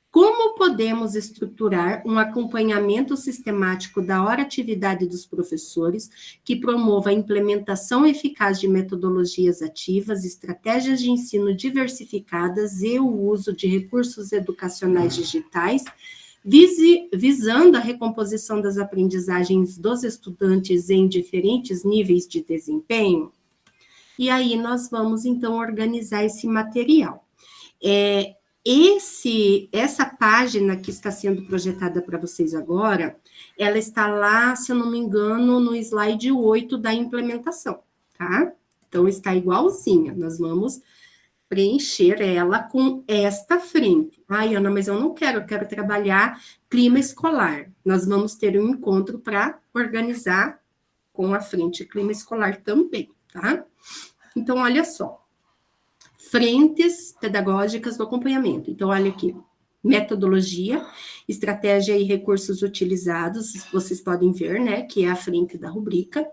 como podemos estruturar um acompanhamento sistemático da hora-atividade dos professores que promova a implementação eficaz de metodologias ativas, estratégias de ensino diversificadas e o uso de recursos educacionais digitais, visando a recomposição das aprendizagens dos estudantes em diferentes níveis de desempenho? e aí nós vamos, então, organizar esse material. Essa página que está sendo projetada para vocês agora, ela está lá, se eu não me engano, no slide 8 da implementação, tá? Então, está igualzinha, nós vamos preencher ela com esta frente. Ai, Ana, mas eu quero trabalhar clima escolar. Nós vamos ter um encontro para organizar com a frente clima escolar também, tá? Então, olha só. Frentes pedagógicas do acompanhamento. Então, olha aqui. Metodologia, estratégia e recursos utilizados. Vocês podem ver, né, que é a frente da rubrica.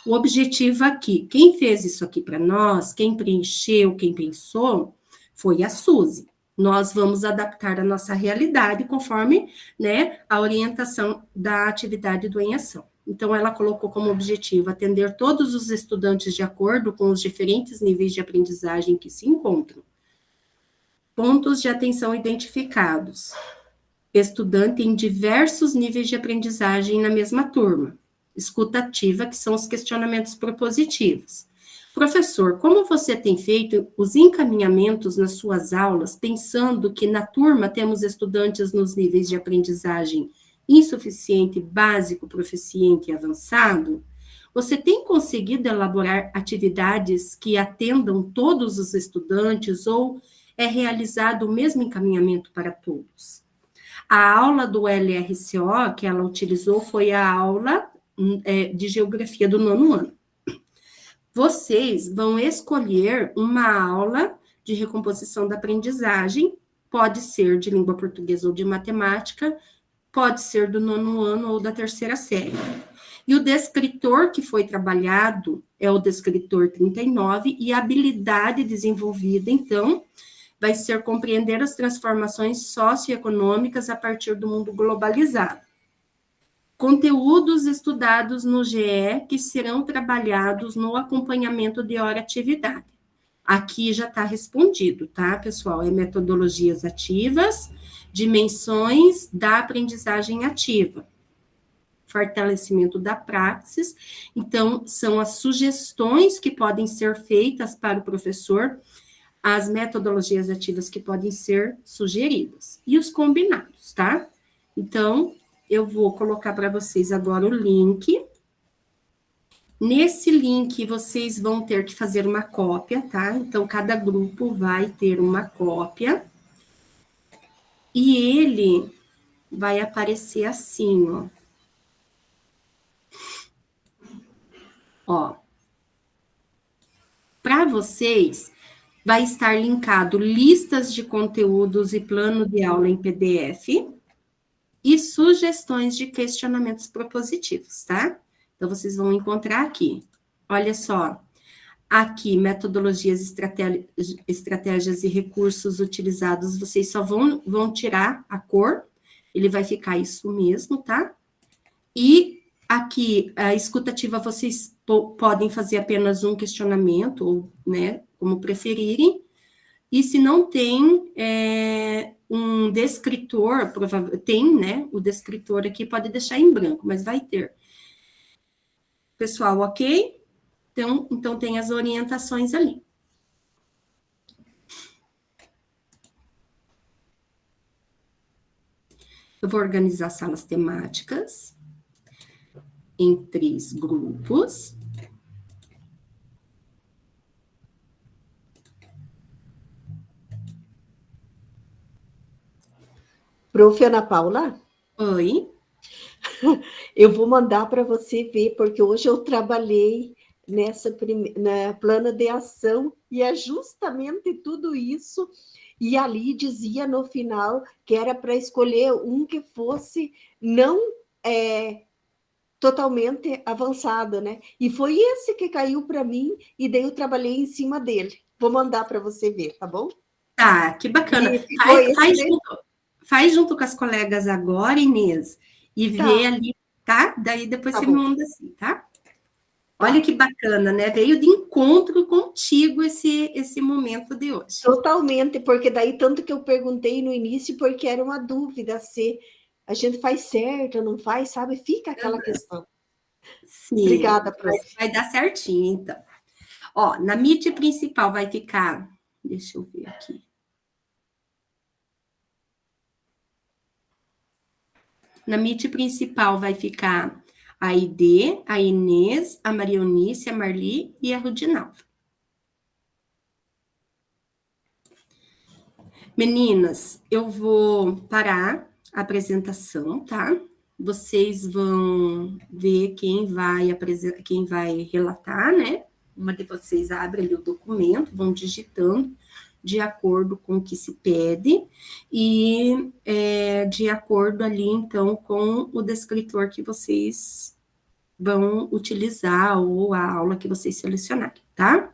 O objetivo aqui, quem fez isso aqui para nós, quem preencheu, quem pensou, foi a Suzy. Nós vamos adaptar a nossa realidade conforme, né, a orientação da atividade do Em Ação. Então, ela colocou como objetivo atender todos os estudantes de acordo com os diferentes níveis de aprendizagem que se encontram. Pontos de atenção identificados. Estudante em diversos níveis de aprendizagem na mesma turma. Escuta ativa, que são os questionamentos propositivos. Professor, como você tem feito os encaminhamentos nas suas aulas, pensando que na turma temos estudantes nos níveis de aprendizagem insuficiente, básico, proficiente e avançado? Você tem conseguido elaborar atividades que atendam todos os estudantes ou é realizado o mesmo encaminhamento para todos? A aula do LRCO que ela utilizou foi a aula de geografia do 9º ano. Vocês vão escolher uma aula de recomposição da aprendizagem, pode ser de língua portuguesa ou de matemática, pode ser do 9º ano ou da 3ª série. E o descritor que foi trabalhado é o descritor 39, e a habilidade desenvolvida, então, vai ser compreender as transformações socioeconômicas a partir do mundo globalizado. Conteúdos estudados no GE que serão trabalhados no acompanhamento de hora-atividade. Aqui já está respondido, tá, pessoal? É metodologias ativas, dimensões da aprendizagem ativa, fortalecimento da praxis. Então, são as sugestões que podem ser feitas para o professor, as metodologias ativas que podem ser sugeridas, e os combinados, tá? Então, eu vou colocar para vocês agora o link. Nesse link, vocês vão ter que fazer uma cópia, tá? Então, cada grupo vai ter uma cópia. E ele vai aparecer assim, ó. Ó. Para vocês, vai estar linkado listas de conteúdos e plano de aula em PDF e sugestões de questionamentos propositivos, tá? Então, vocês vão encontrar aqui. Olha só, aqui, metodologias, estratégias e recursos utilizados, vocês só vão tirar a cor, ele vai ficar isso mesmo, tá? E aqui, a escutativa, vocês podem fazer apenas um questionamento, ou, né, como preferirem. E se não tem um descritor, tem, né, o descritor aqui, pode deixar em branco, mas vai ter. Pessoal, ok? Então tem as orientações ali. Eu vou organizar salas temáticas em 3 grupos. Prof. Ana Paula? Oi. Eu vou mandar para você ver, porque hoje eu trabalhei na plano de ação, e é justamente tudo isso, e ali dizia no final que era para escolher um que fosse não totalmente avançado, né? E foi esse que caiu para mim, e daí eu trabalhei em cima dele. Vou mandar para você ver, tá bom? Tá, que bacana. Faz junto com as colegas agora, Inês, e vê ali, tá? Daí depois você me manda assim, tá? Olha que bacana, né? Veio de encontro contigo esse momento de hoje. Totalmente, porque daí tanto que eu perguntei no início, porque era uma dúvida se a gente faz certo ou não faz, sabe? Fica aquela questão. Sim. Obrigada, prof. Vai dar certinho, então. Ó, na Meet principal vai ficar... Deixa eu ver aqui. Na Meet principal vai ficar a Aide, a Inês, a Maria Eunice, a Marli e a Rudinalva. Meninas, eu vou parar a apresentação, tá? Vocês vão ver quem vai relatar, né? Uma de vocês abre ali o documento, vão digitando de acordo com o que se pede e de acordo ali, então, com o descritor que vocês vão utilizar ou a aula que vocês selecionarem, tá?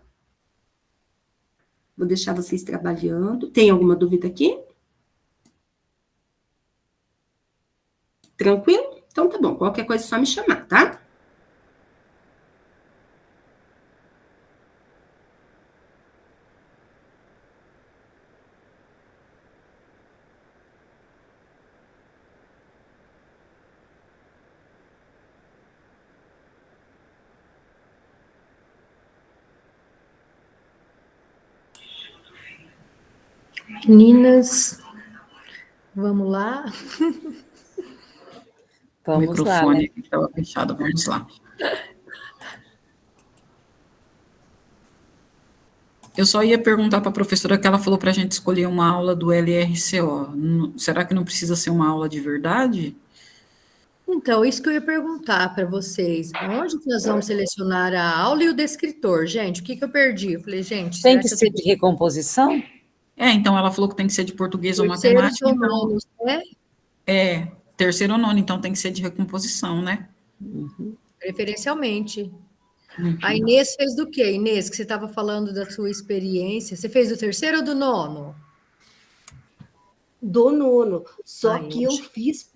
Vou deixar vocês trabalhando. Tem alguma dúvida aqui? Tranquilo? Então tá bom. Qualquer coisa é só me chamar, tá? Meninas, vamos lá? O microfone estava fechado, vamos lá. Eu só ia perguntar para a professora que ela falou para a gente escolher uma aula do LRCO. Será que não precisa ser uma aula de verdade? Então, isso que eu ia perguntar para vocês. Onde que nós vamos selecionar a aula e o descritor? Gente, o que eu perdi? Eu falei, gente... Tem que ser de recomposição? Então ela falou que tem que ser de português ou matemática. Terceiro ou nono, né? Terceiro ou nono, então tem que ser de recomposição, né? Uhum. Preferencialmente. Uhum. A Inês fez do quê? Inês, que você estava falando da sua experiência. Você fez do terceiro ou do nono? Do nono. Só que eu fiz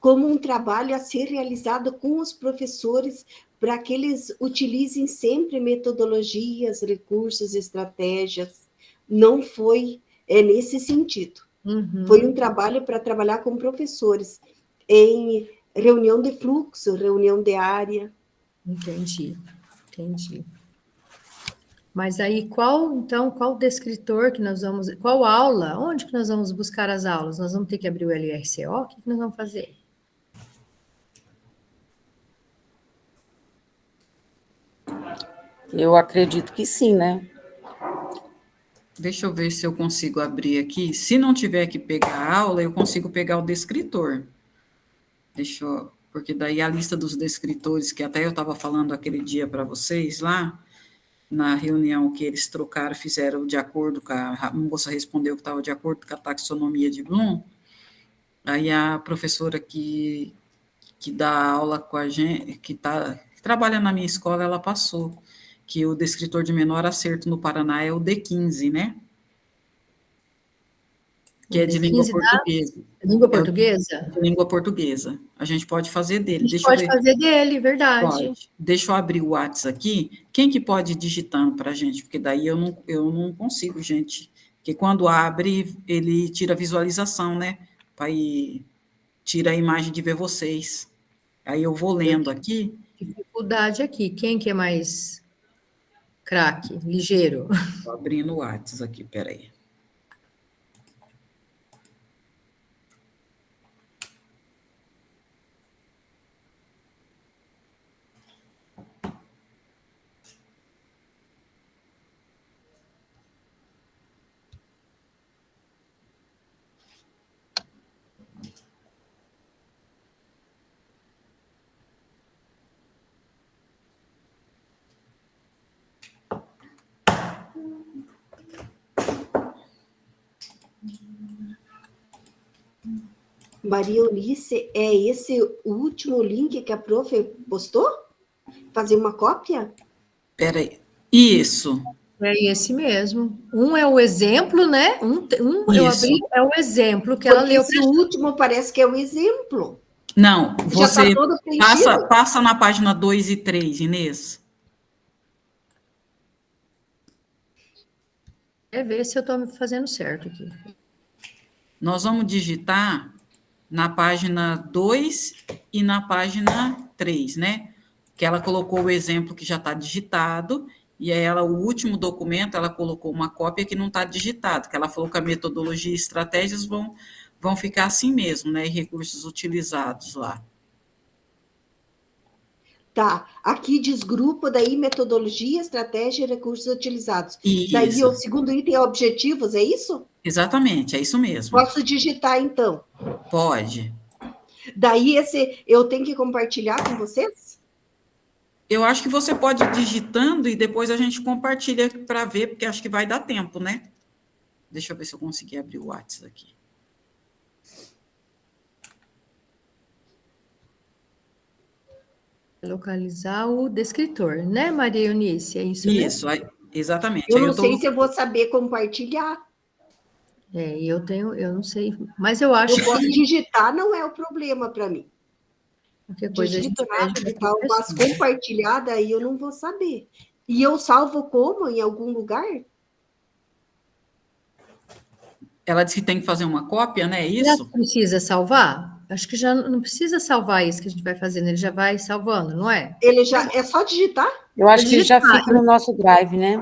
como um trabalho a ser realizado com os professores para que eles utilizem sempre metodologias, recursos, estratégias. Não foi nesse sentido. Uhum. Foi um trabalho para trabalhar com professores em reunião de fluxo, reunião de área. Entendi. Mas aí, qual descritor que nós vamos... Qual aula? Onde que nós vamos buscar as aulas? Nós vamos ter que abrir o LRCO? O que nós vamos fazer? Eu acredito que sim, né? Deixa eu ver se eu consigo abrir aqui. Se não tiver que pegar a aula, eu consigo pegar o descritor. Porque daí a lista dos descritores, que até eu estava falando aquele dia para vocês lá, na reunião que eles trocaram, fizeram de acordo com a moça respondeu que estava de acordo com a taxonomia de Bloom. Aí a professora que dá aula com a gente, que trabalha na minha escola, ela passou que o descritor de menor acerto no Paraná é o D15, né? Que é de língua portuguesa. Língua portuguesa? De língua portuguesa. A gente pode fazer dele. A gente pode fazer dele, verdade. Pode. Deixa eu abrir o WhatsApp aqui. Quem que pode ir digitando para a gente? Porque daí eu não consigo, gente. Porque quando abre, ele tira a visualização, né? Tira a imagem de ver vocês. Aí eu vou lendo aqui. Dificuldade aqui. Quem que é mais craque, ligeiro? Estou abrindo o WhatsApp aqui, peraí. Maria Eunice, é esse o último link que a prof postou? Fazer uma cópia? Peraí, isso. É esse mesmo. Um é o exemplo, né? Eu abri, é o exemplo que ela leu. Esse último parece que é o exemplo. Não, você tá passa na página 2 e 3, Inês. É ver se eu estou fazendo certo aqui. Nós vamos digitar na página 2 e na página 3, né? Que ela colocou o exemplo que já está digitado e aí ela, o último documento, ela colocou uma cópia que não está digitado, que ela falou que a metodologia e estratégias vão ficar assim mesmo, né, e recursos utilizados lá. Tá, aqui diz grupo, daí metodologia, estratégia e recursos utilizados. Isso. Daí o segundo item é objetivos, é isso? Exatamente, é isso mesmo. Posso digitar, então? Pode. Daí eu tenho que compartilhar com vocês? Eu acho que você pode ir digitando e depois a gente compartilha para ver, porque acho que vai dar tempo, né? Deixa eu ver se eu conseguir abrir o WhatsApp aqui. Localizar o descritor, né, Maria Eunice? É isso mesmo? Isso, exatamente. Eu não sei se eu vou saber compartilhar. Eu não sei, mas eu acho que... Eu posso digitar, não é o problema para mim. Qualquer coisa digito rápido e tal, mas compartilhar, daí eu não vou saber. E eu salvo como? Em algum lugar? Ela disse que tem que fazer uma cópia, né? É isso? Já precisa salvar? Acho que já não precisa salvar isso que a gente vai fazendo, ele já vai salvando, não é? Ele já é só digitar? Eu acho que ele já fica no nosso drive, né?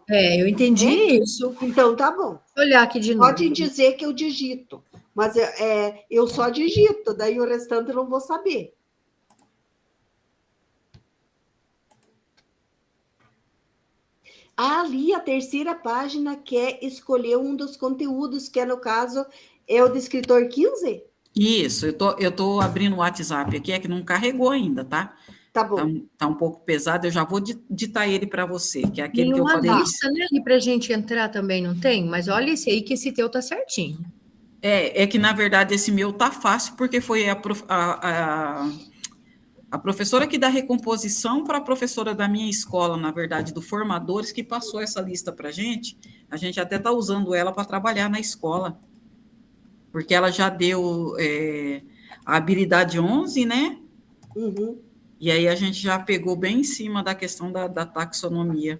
Eu entendi isso. Então tá bom. Vou olhar aqui de novo. Podem dizer que eu digito, mas eu só digito, daí o restante eu não vou saber. Ali, a terceira página quer escolher um dos conteúdos, que no caso é o descritor 15? Isso, eu tô abrindo o WhatsApp aqui, é que não carregou ainda, tá? Tá bom. Tá um pouco pesado, eu já vou ditar ele para você, que é aquele que eu falei. Tem uma lista, né, ali pra gente entrar também, não tem? Mas olha esse aí, que esse teu tá certinho. É que, na verdade, esse meu tá fácil, porque foi a professora aqui da recomposição para a professora da minha escola, na verdade, do formadores, que passou essa lista para a gente até está usando ela para trabalhar na escola, porque ela já deu a habilidade 11, né? Uhum. E aí a gente já pegou bem em cima da questão da taxonomia.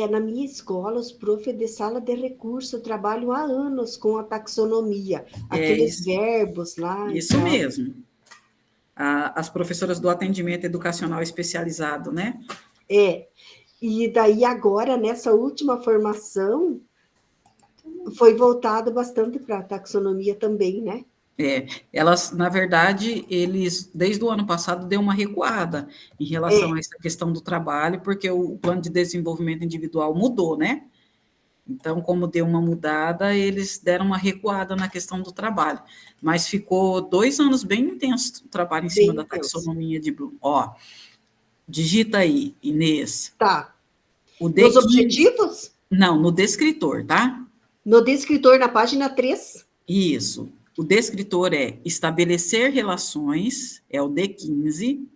Na minha escola, os profs de sala de recurso trabalham há anos com a taxonomia, aqueles verbos lá. Isso mesmo. As professoras do atendimento educacional especializado, né? E daí agora, nessa última formação, foi voltado bastante para a taxonomia também, né? Elas, na verdade, eles, desde o ano passado, deu uma recuada em relação a essa questão do trabalho, porque o plano de desenvolvimento individual mudou, né? Então, como deu uma mudada, eles deram uma recuada na questão do trabalho. Mas ficou 2 anos bem intenso o trabalho em cima da taxonomia de Bloom. Ó, digita aí, Inês. Tá. Nos objetivos? Não, no descritor, tá? No descritor, na página 3? Isso. O descritor é estabelecer relações, é o D15.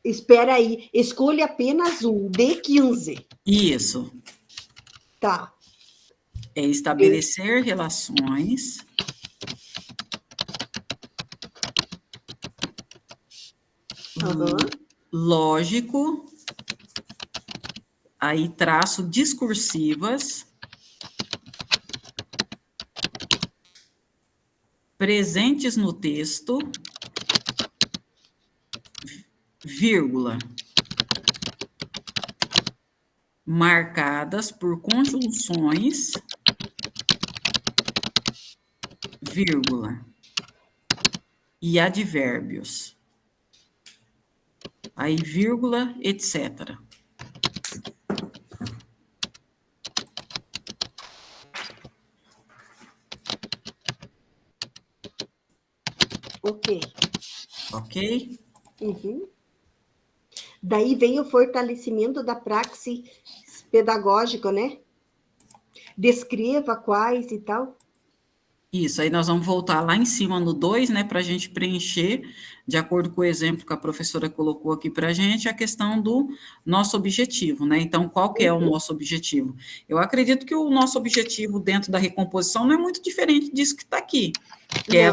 Espera aí, escolha apenas um, D15. Isso. Tá. É estabelecer relações. Lógico. Aí traço discursivas. Presentes no texto, vírgula, marcadas por conjunções, vírgula, e advérbios. Aí, vírgula, etc. Ok? Uhum. Daí vem o fortalecimento da praxis pedagógica, né? Descreva quais e tal. Isso, aí nós vamos voltar lá em cima no 2, né, para a gente preencher, de acordo com o exemplo que a professora colocou aqui para a gente, a questão do nosso objetivo, né? Então, qual que é o nosso objetivo? Eu acredito que o nosso objetivo dentro da recomposição não é muito diferente disso que está aqui, que é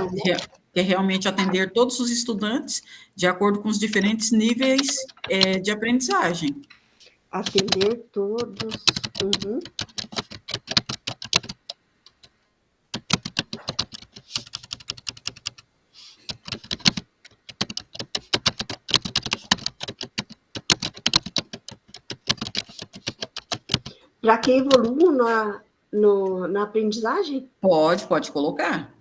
realmente atender todos os estudantes de acordo com os diferentes níveis de aprendizagem. Atender todos. Uhum. Para que evoluam na aprendizagem? Pode colocar.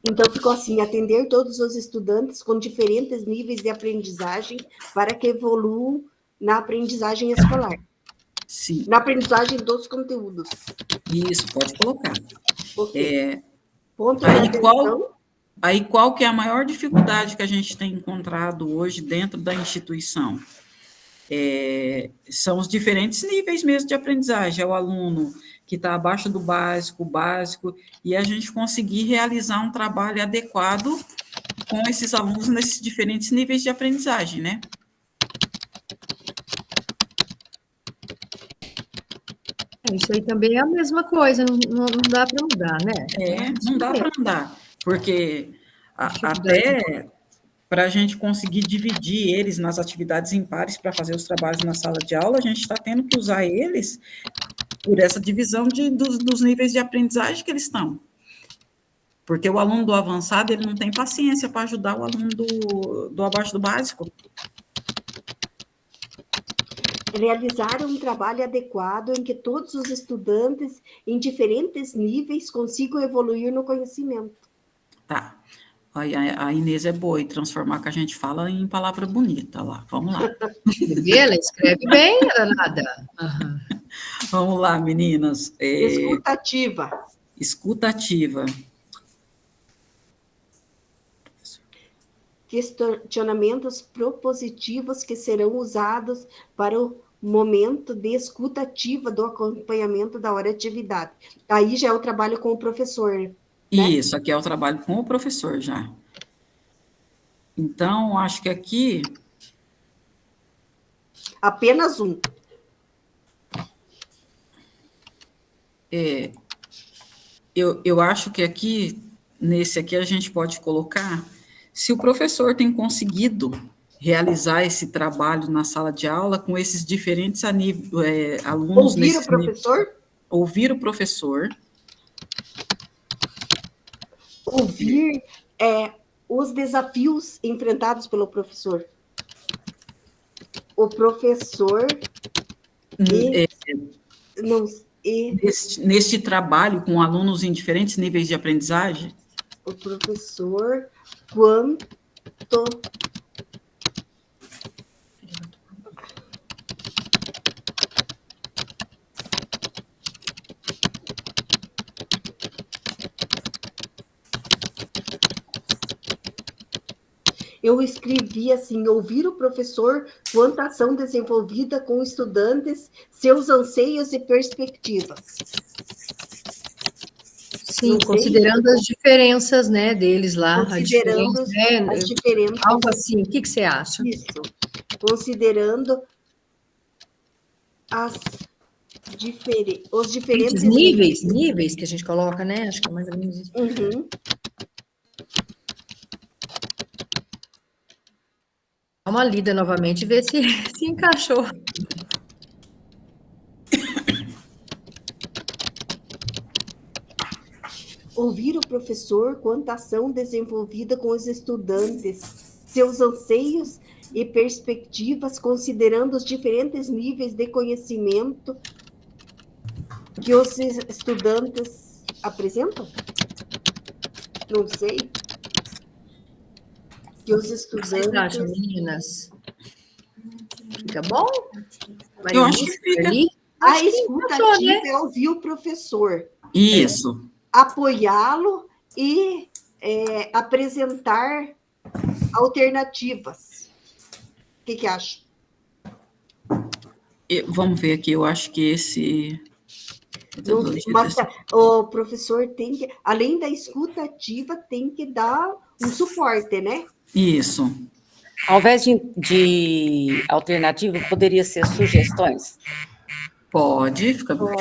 Então, ficou assim: atender todos os estudantes com diferentes níveis de aprendizagem para que evoluam na aprendizagem escolar. Sim. Na aprendizagem dos conteúdos. Isso, pode colocar. Okay. Ponto Aí, de atenção. qual que é a maior dificuldade que a gente tem encontrado hoje dentro da instituição? São os diferentes níveis mesmo de aprendizagem. É o aluno que está abaixo do básico, e a gente conseguir realizar um trabalho adequado com esses alunos nesses diferentes níveis de aprendizagem, né? Isso aí também é a mesma coisa, não dá para mudar, né? Não dá para mudar, porque até para a gente conseguir dividir eles nas atividades impares para fazer os trabalhos na sala de aula, a gente está tendo que usar eles por essa divisão dos níveis de aprendizagem que eles estão. Porque o aluno do avançado, ele não tem paciência para ajudar o aluno do abaixo do básico. Realizar um trabalho adequado em que todos os estudantes em diferentes níveis consigam evoluir no conhecimento. Tá. A Inês é boa em transformar o que a gente fala em palavra bonita lá. Vamos lá. Ela escreve bem, danada. Uhum. Vamos lá, meninas. Escutativa. Escutativa. Questionamentos propositivos que serão usados para o momento de escutativa do acompanhamento da hora de atividade. Aí já é o trabalho com o professor, né? Isso, aqui é o trabalho com o professor já. Então, acho que aqui... Apenas um. Eu acho que aqui, nesse aqui, a gente pode colocar... Se o professor tem conseguido realizar esse trabalho na sala de aula com esses diferentes alunos... Ouvir o professor? Ouvir o professor. Ouvir os desafios enfrentados pelo professor. O professor... Neste trabalho com alunos em diferentes níveis de aprendizagem? O professor... Quanto eu escrevi assim: ouvir o professor quanto à ação desenvolvida com estudantes, seus anseios e perspectivas. Sim, considerando as diferenças, né, deles lá. Considerando as diferenças. Algo assim, o que você acha? Isso. Considerando os diferentes níveis que a gente coloca, né? Acho que é mais ou menos isso. Uhum. Dá uma lida novamente e ver se encaixou. Ouvir o professor quanto à ação desenvolvida com os estudantes, seus anseios e perspectivas, considerando os diferentes níveis de conhecimento que os estudantes apresentam? Não sei. Que os estudantes... O que vocês acham, meninas? Fica bom? Eu acho que fica. A escutativa é ouvir o professor. Isso. Apoiá-lo e apresentar alternativas. O que acha? Vamos ver aqui, eu acho que esse... Mas o professor tem que, além da escutativa, tem que dar um suporte, né? Isso. Ao invés de alternativa, poderia ser sugestões? Pode, fica bom.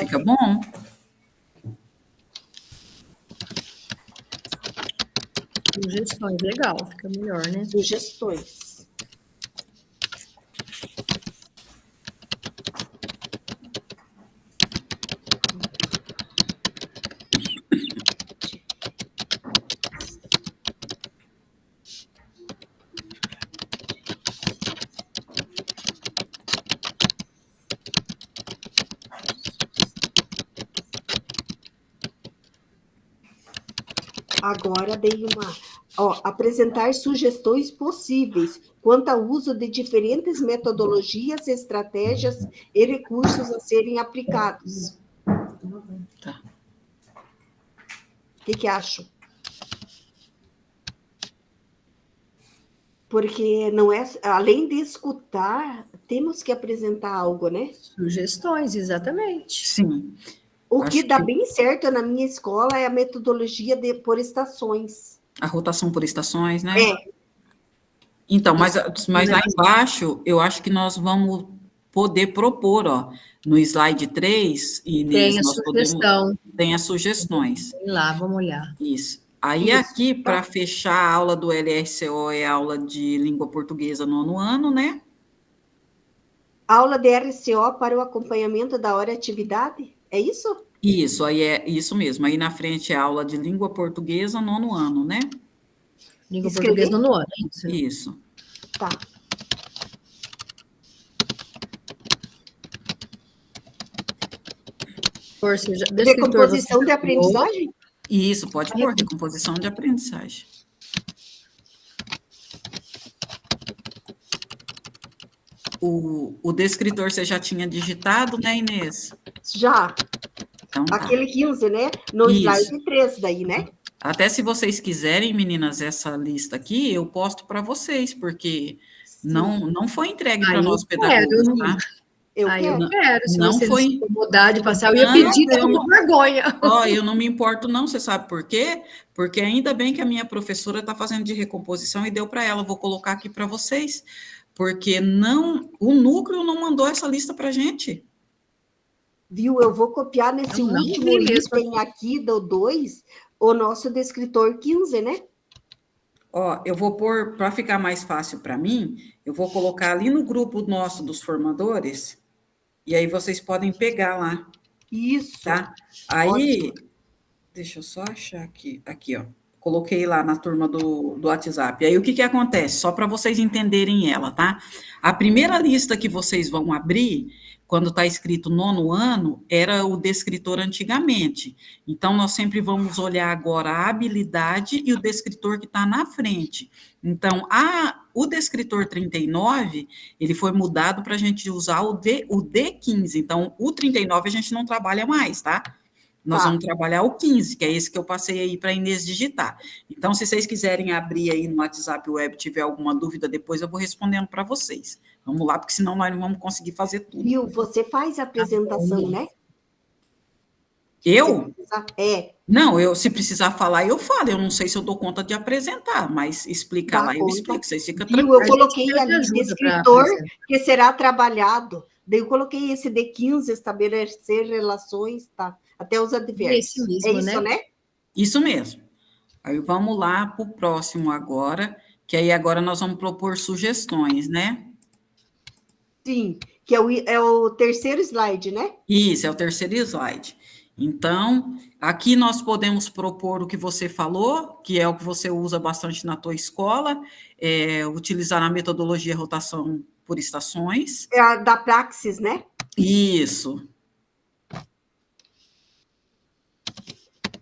Sugestões, legal, fica melhor, né? Sugestões. Agora dei uma... apresentar sugestões possíveis quanto ao uso de diferentes metodologias, estratégias e recursos a serem aplicados. Tá. O que acham? Porque não é, além de escutar, temos que apresentar algo, né? Sugestões, exatamente. Sim. O que dá bem certo na minha escola é a metodologia por estações. A rotação por estações, né? É. Então, mas lá embaixo, eu acho que nós vamos poder propor, ó, no slide 3, e tem a sugestão. Tem as sugestões. Vamos lá, vamos olhar. Isso. Aí, aqui, para fechar a aula do LRCO, é a aula de língua portuguesa 9º ano, né? Aula de RCO para o acompanhamento da hora atividade? É isso? Isso, aí é isso mesmo. Aí na frente é a aula de língua portuguesa 9º ano, né? Língua portuguesa 9º ano, é isso? Isso. Tá. Decomposição de aprendizagem? Isso, pode pôr, decomposição de aprendizagem. O descritor você já tinha digitado, né, Inês? Já. Então, tá. Aquele 15, né? No slide 3 daí, né? Até se vocês quiserem, meninas, essa lista aqui, eu posto para vocês, porque não foi entregue para nós pedagogos, tá? Eu quero, se não você foi se incomodar de passar, eu ia pedir, eu com vergonha. Ó, eu não me importo não, você sabe por quê? Porque ainda bem que a minha professora está fazendo de recomposição e deu para ela, vou colocar aqui para vocês, porque o núcleo não mandou essa lista para gente. Viu, eu vou copiar nesse último item aqui do 2, o nosso descritor 15, né? Ó, eu vou pôr, para ficar mais fácil para mim, eu vou colocar ali no grupo nosso dos formadores, e aí vocês podem pegar lá. Isso. Tá? Aí, deixa eu só achar aqui, ó, coloquei lá na turma do WhatsApp. Aí o que acontece? Só para vocês entenderem ela, tá? A primeira lista que vocês vão abrir, quando está escrito 9º ano, era o descritor antigamente. Então, nós sempre vamos olhar agora a habilidade e o descritor que está na frente. Então, o descritor 39, ele foi mudado para a gente usar o D15. Então, o 39 a gente não trabalha mais, tá? Nós vamos trabalhar o 15, que é esse que eu passei aí para a Inês digitar. Então, se vocês quiserem abrir aí no WhatsApp Web, tiver alguma dúvida, depois eu vou respondendo para vocês. Vamos lá, porque senão nós não vamos conseguir fazer tudo. Viu, você faz a apresentação, né? Eu? É. Não, se precisar falar, eu falo. Eu não sei se eu dou conta de apresentar, mas explicar lá, eu explico. Vocês ficam tranquilos. Eu coloquei ali descritor que será trabalhado. Daí eu coloquei esse D15, estabelecer relações, tá? Até os advérbios. É isso, né? Isso mesmo. Aí vamos lá para o próximo agora, que aí agora nós vamos propor sugestões, né? Sim, que é o terceiro slide, né? Isso, é o terceiro slide. Então, aqui nós podemos propor o que você falou, que é o que você usa bastante na tua escola, utilizar a metodologia rotação por estações. É a da Praxis, né? Isso.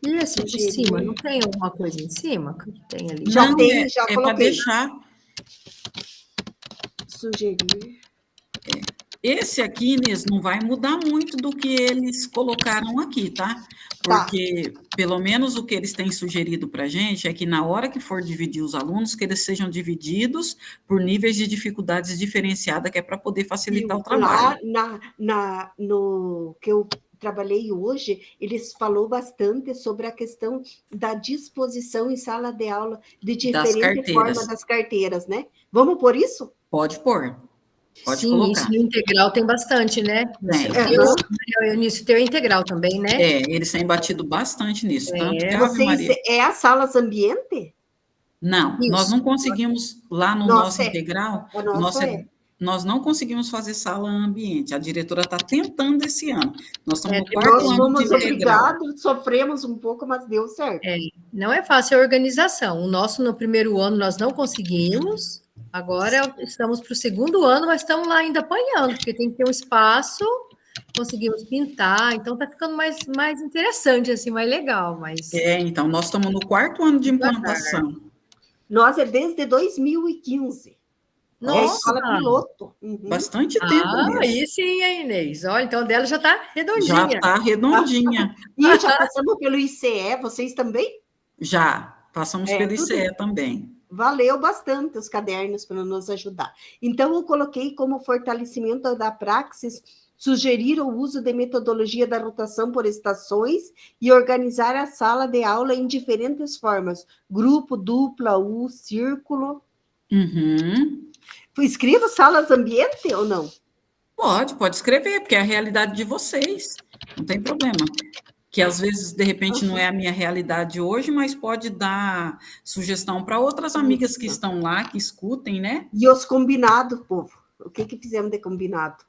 E esse de cima, não tem alguma coisa em cima que tem ali? Já tem, já coloquei. É para deixar. Sugerir. Esse aqui, Inês, não vai mudar muito do que eles colocaram aqui, tá? Porque, pelo menos, o que eles têm sugerido para a gente é que, na hora que for dividir os alunos, que eles sejam divididos por níveis de dificuldades diferenciadas, que é para poder facilitar o trabalho. Lá no que eu trabalhei hoje, eles falou bastante sobre a questão da disposição em sala de aula de diferente forma das carteiras, né? Vamos por isso? Pode pôr. Pode Sim, colocar. Isso no integral tem bastante, né? Nisso tem o integral também, né? Eles têm batido bastante nisso. Tanto que, Vocês, as salas ambiente? Não, Isso. Nós não conseguimos, lá no nosso integral, nós não conseguimos fazer sala ambiente. A diretora está tentando esse ano. Nós estamos no 4º ano de integral. Nós fomos obrigados, sofremos um pouco, mas deu certo. Não é fácil a organização. O nosso, no primeiro ano, nós não conseguimos. Agora estamos para o 2º ano, mas estamos lá ainda apanhando, porque tem que ter um espaço conseguimos pintar, então está ficando mais interessante, assim, mais legal, mas... Então, nós estamos no 4º ano de implantação. Nós é desde 2015. Nossa! É a escola piloto. Bastante tempo mesmo. Aí sim, hein, Inês? Olha, então dela já está redondinha. Já está redondinha. E já passamos pelo ICE, vocês também? Já, passamos pelo ICE também. Valeu bastante os cadernos para nos ajudar. Então, eu coloquei como fortalecimento da praxis, sugerir o uso de metodologia da rotação por estações e organizar a sala de aula em diferentes formas, grupo, dupla, círculo. Escreva salas ambiente ou não? Pode escrever, porque é a realidade de vocês, não tem problema. Que às vezes, de repente, não é a minha realidade hoje, mas pode dar sugestão para outras amigas que estão lá, que escutem, né? E os combinados, povo? O que fizemos de combinado?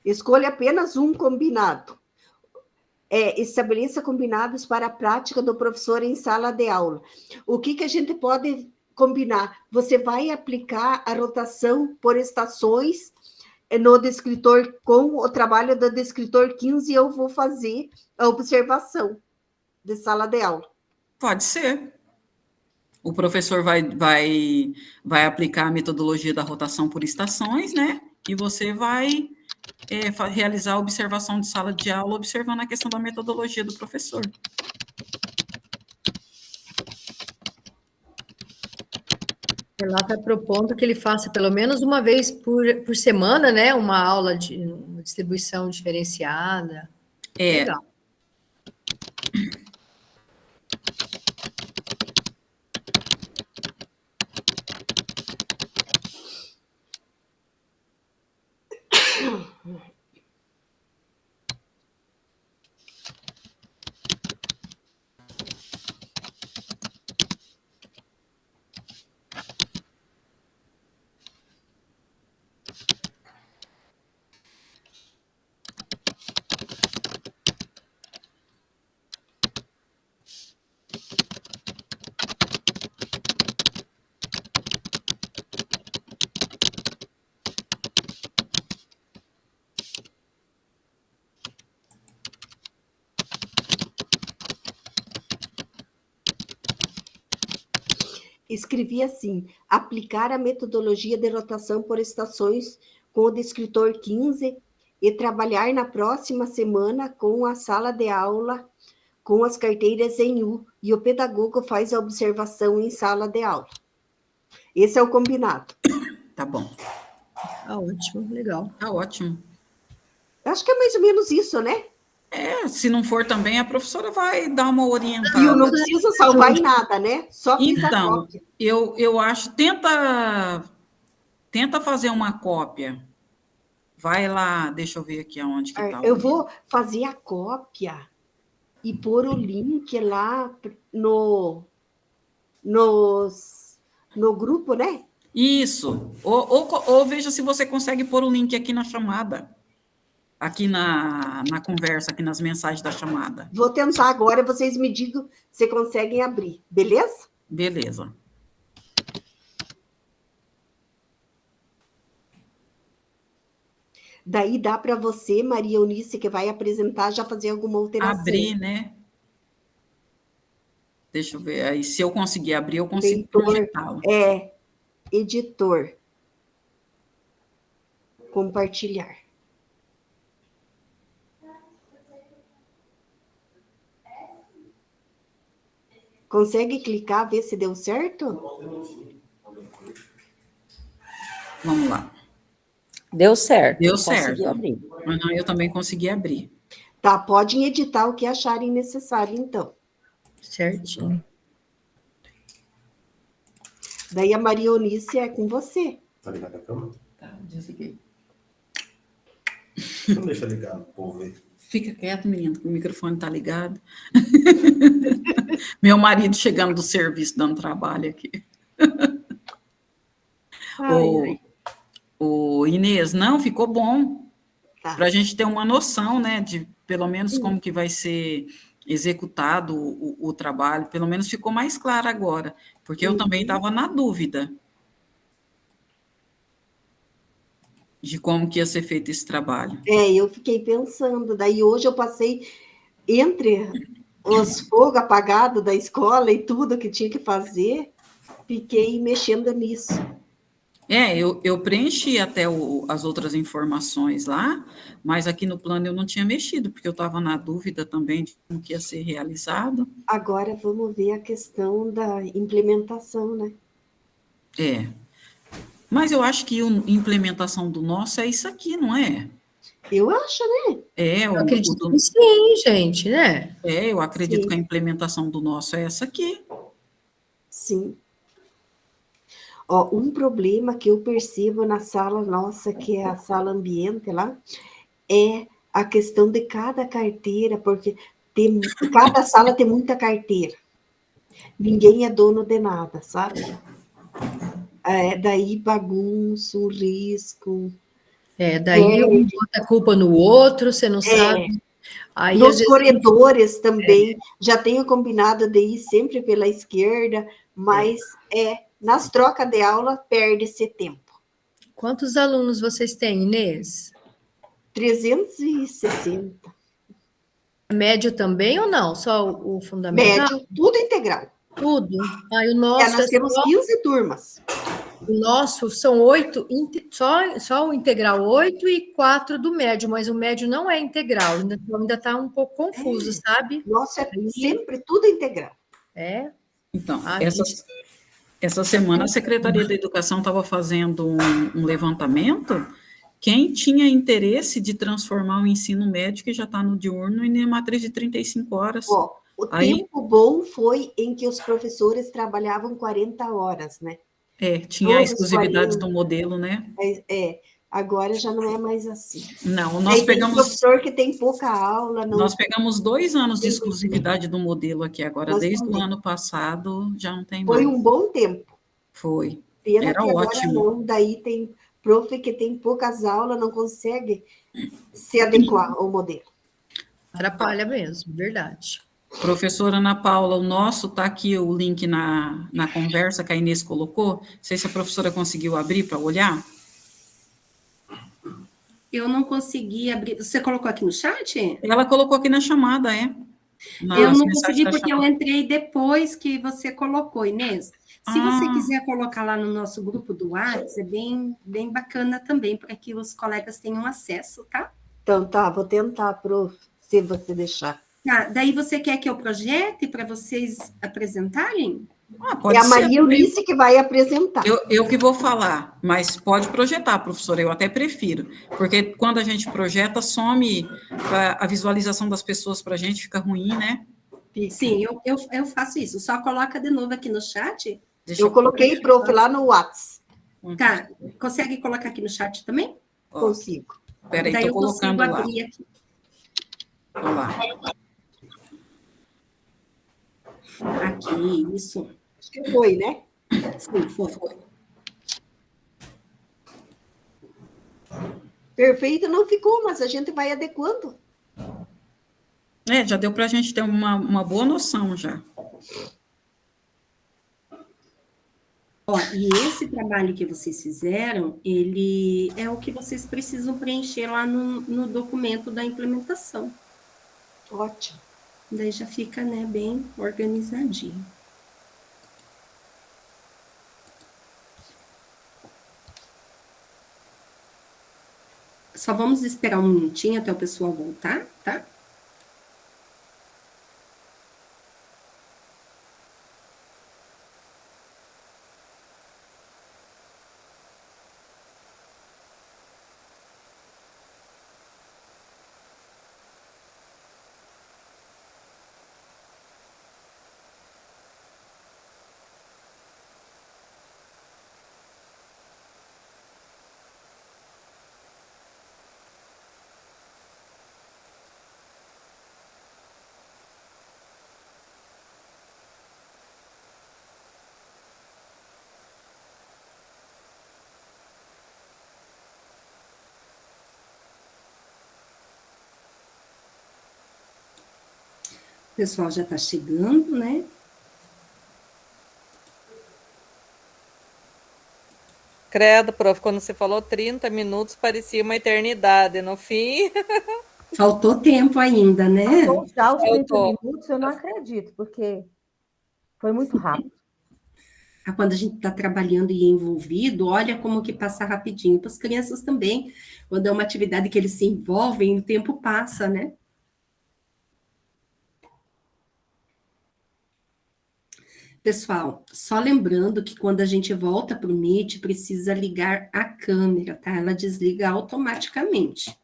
Escolha apenas um combinado. Estabeleça combinados para a prática do professor em sala de aula. O que a gente pode combinar? Você vai aplicar a rotação por estações no descritor, com o trabalho do descritor 15, eu vou fazer a observação de sala de aula. Pode ser. O professor vai aplicar a metodologia da rotação por estações, né? E você vai realizar a observação de sala de aula, observando a questão da metodologia do professor. Ela está propondo que ele faça pelo menos uma vez por semana, né? Uma aula de distribuição diferenciada. Legal. Escrevi assim: aplicar a metodologia de rotação por estações com o descritor 15 e trabalhar na próxima semana com a sala de aula com as carteiras em U, e o pedagogo faz a observação em sala de aula. Esse é o combinado. Tá bom. Tá ótimo, legal. Tá ótimo. Acho que é mais ou menos isso, né? Se não for também, a professora vai dar uma orientada. E eu não preciso salvar em nada, né? Só fiz a cópia. Eu acho, tenta fazer uma cópia. Vai lá, deixa eu ver aqui aonde que está. Eu vou fazer a cópia e pôr o link lá no grupo, né? Isso. Ou veja se você consegue pôr o link aqui na chamada. Aqui na conversa, aqui nas mensagens da chamada. Vou tentar agora, vocês me digam se conseguem abrir, beleza? Beleza. Daí dá para você, Maria Eunice, que vai apresentar, já fazer alguma alteração. Abrir, né? Deixa eu ver. Aí, se eu conseguir abrir, eu consigo projetá-lo. Editor. Compartilhar. Consegue clicar, ver se deu certo? Vamos lá. Deu certo. Deu certo. Consegui abrir. Eu também consegui abrir. Tá, podem editar o que acharem necessário, então. Certinho. Daí a Maria Eunice é com você. Tá ligado a câmera? Tá, desliguei. Não deixa ligar o povo aí. Fica quieto, menino, que o microfone tá ligado. Meu marido chegando do serviço, dando trabalho aqui. O Inês, não, ficou bom. Tá. Para a gente ter uma noção, né, de pelo menos como que vai ser executado o trabalho, pelo menos ficou mais claro agora, porque eu também estava na dúvida de como que ia ser feito esse trabalho. Eu fiquei pensando, daí hoje eu passei entre os fogos apagados da escola e tudo que tinha que fazer, fiquei mexendo nisso. Eu preenchi até as outras informações lá, mas aqui no plano eu não tinha mexido, porque eu estava na dúvida também de como que ia ser realizado. Agora vamos ver a questão da implementação, né? Mas eu acho que a implementação do nosso é isso aqui, não é? Eu acho, né? Eu acredito que sim, gente, né? Eu acredito que a implementação do nosso é essa aqui. Sim. Ó, um problema que eu percebo na sala nossa, que é a sala ambiente lá, é a questão de cada carteira, porque cada sala tem muita carteira. Ninguém é dono de nada, sabe? Daí bagunça, um risco. Daí um bota a culpa no outro, você não sabe. Aí, nos às vezes, corredores também, já tenho combinado de ir sempre pela esquerda, mas nas trocas de aula perde-se tempo. Quantos alunos vocês têm, Inês? 360. Médio também ou não? Só o fundamental? Médio, tudo integral. Tudo? O nosso nós temos 15 turmas. O nosso são 8, só o integral 8 e 4 do médio, mas o médio não é integral, ainda está um pouco confuso, sabe? Nossa, sempre tudo integral. Então, essa semana a Secretaria da Educação estava fazendo um levantamento. Quem tinha interesse de transformar o ensino médio, que já está no diurno, em matriz de 35 horas. O tempo bom foi em que os professores trabalhavam 40 horas, né? Tinha a exclusividade do modelo, né? Agora já não é mais assim. Não, nós pegamos... Tem professor que tem pouca aula. Nós pegamos 2 anos de exclusividade do modelo aqui agora, desde o ano passado já não tem mais. Foi um bom tempo. Foi. Pena Era que ótimo. Agora não, daí tem prof que tem poucas aulas, não consegue se adequar ao modelo. Atrapalha mesmo, verdade. Professora Ana Paula, o nosso está aqui o link na conversa que a Inês colocou. Não sei se a professora conseguiu abrir para olhar. Eu não consegui abrir. Você colocou aqui no chat? Ela colocou aqui na chamada, Eu não consegui porque eu entrei depois que você colocou, Inês. Se você quiser colocar lá no nosso grupo do WhatsApp, é bem bacana também, para que os colegas tenham acesso, tá? Então tá, vou tentar, prof, se você deixar. Tá, daí você quer que eu projete para vocês apresentarem? Pode a Maria Eunice que vai apresentar. Eu que vou falar, mas pode projetar, professora, eu até prefiro, porque quando a gente projeta, some a visualização das pessoas para a gente, fica ruim, né? Sim, eu faço isso, só coloca de novo aqui no chat. Eu coloquei, prof, lá no WhatsApp. Tá, consegue colocar aqui no chat também? Consigo. Peraí, daí estou colocando lá. Abrir aqui. Vamos lá. Aqui, isso. Acho que foi, né? Sim, foi. Perfeito, não ficou, mas a gente vai adequando. Já deu para a gente ter uma boa noção já. E esse trabalho que vocês fizeram, ele é o que vocês precisam preencher lá no documento da implementação. Ótimo. Daí já fica, né, bem organizadinho. Só vamos esperar um minutinho até o pessoal voltar, tá? pessoal já está chegando, né? Credo, prof, quando você falou 30 minutos, parecia uma eternidade. No fim, Faltou tempo ainda, né? Faltou já os 30 Faltou. minutos, eu não acredito, porque foi muito rápido. Quando a gente está trabalhando e envolvido, olha como que passa rapidinho. Para as crianças também, quando é uma atividade que eles se envolvem, o tempo passa, né? Pessoal, só lembrando que quando a gente volta para o Meet, precisa ligar a câmera, tá? Ela desliga automaticamente.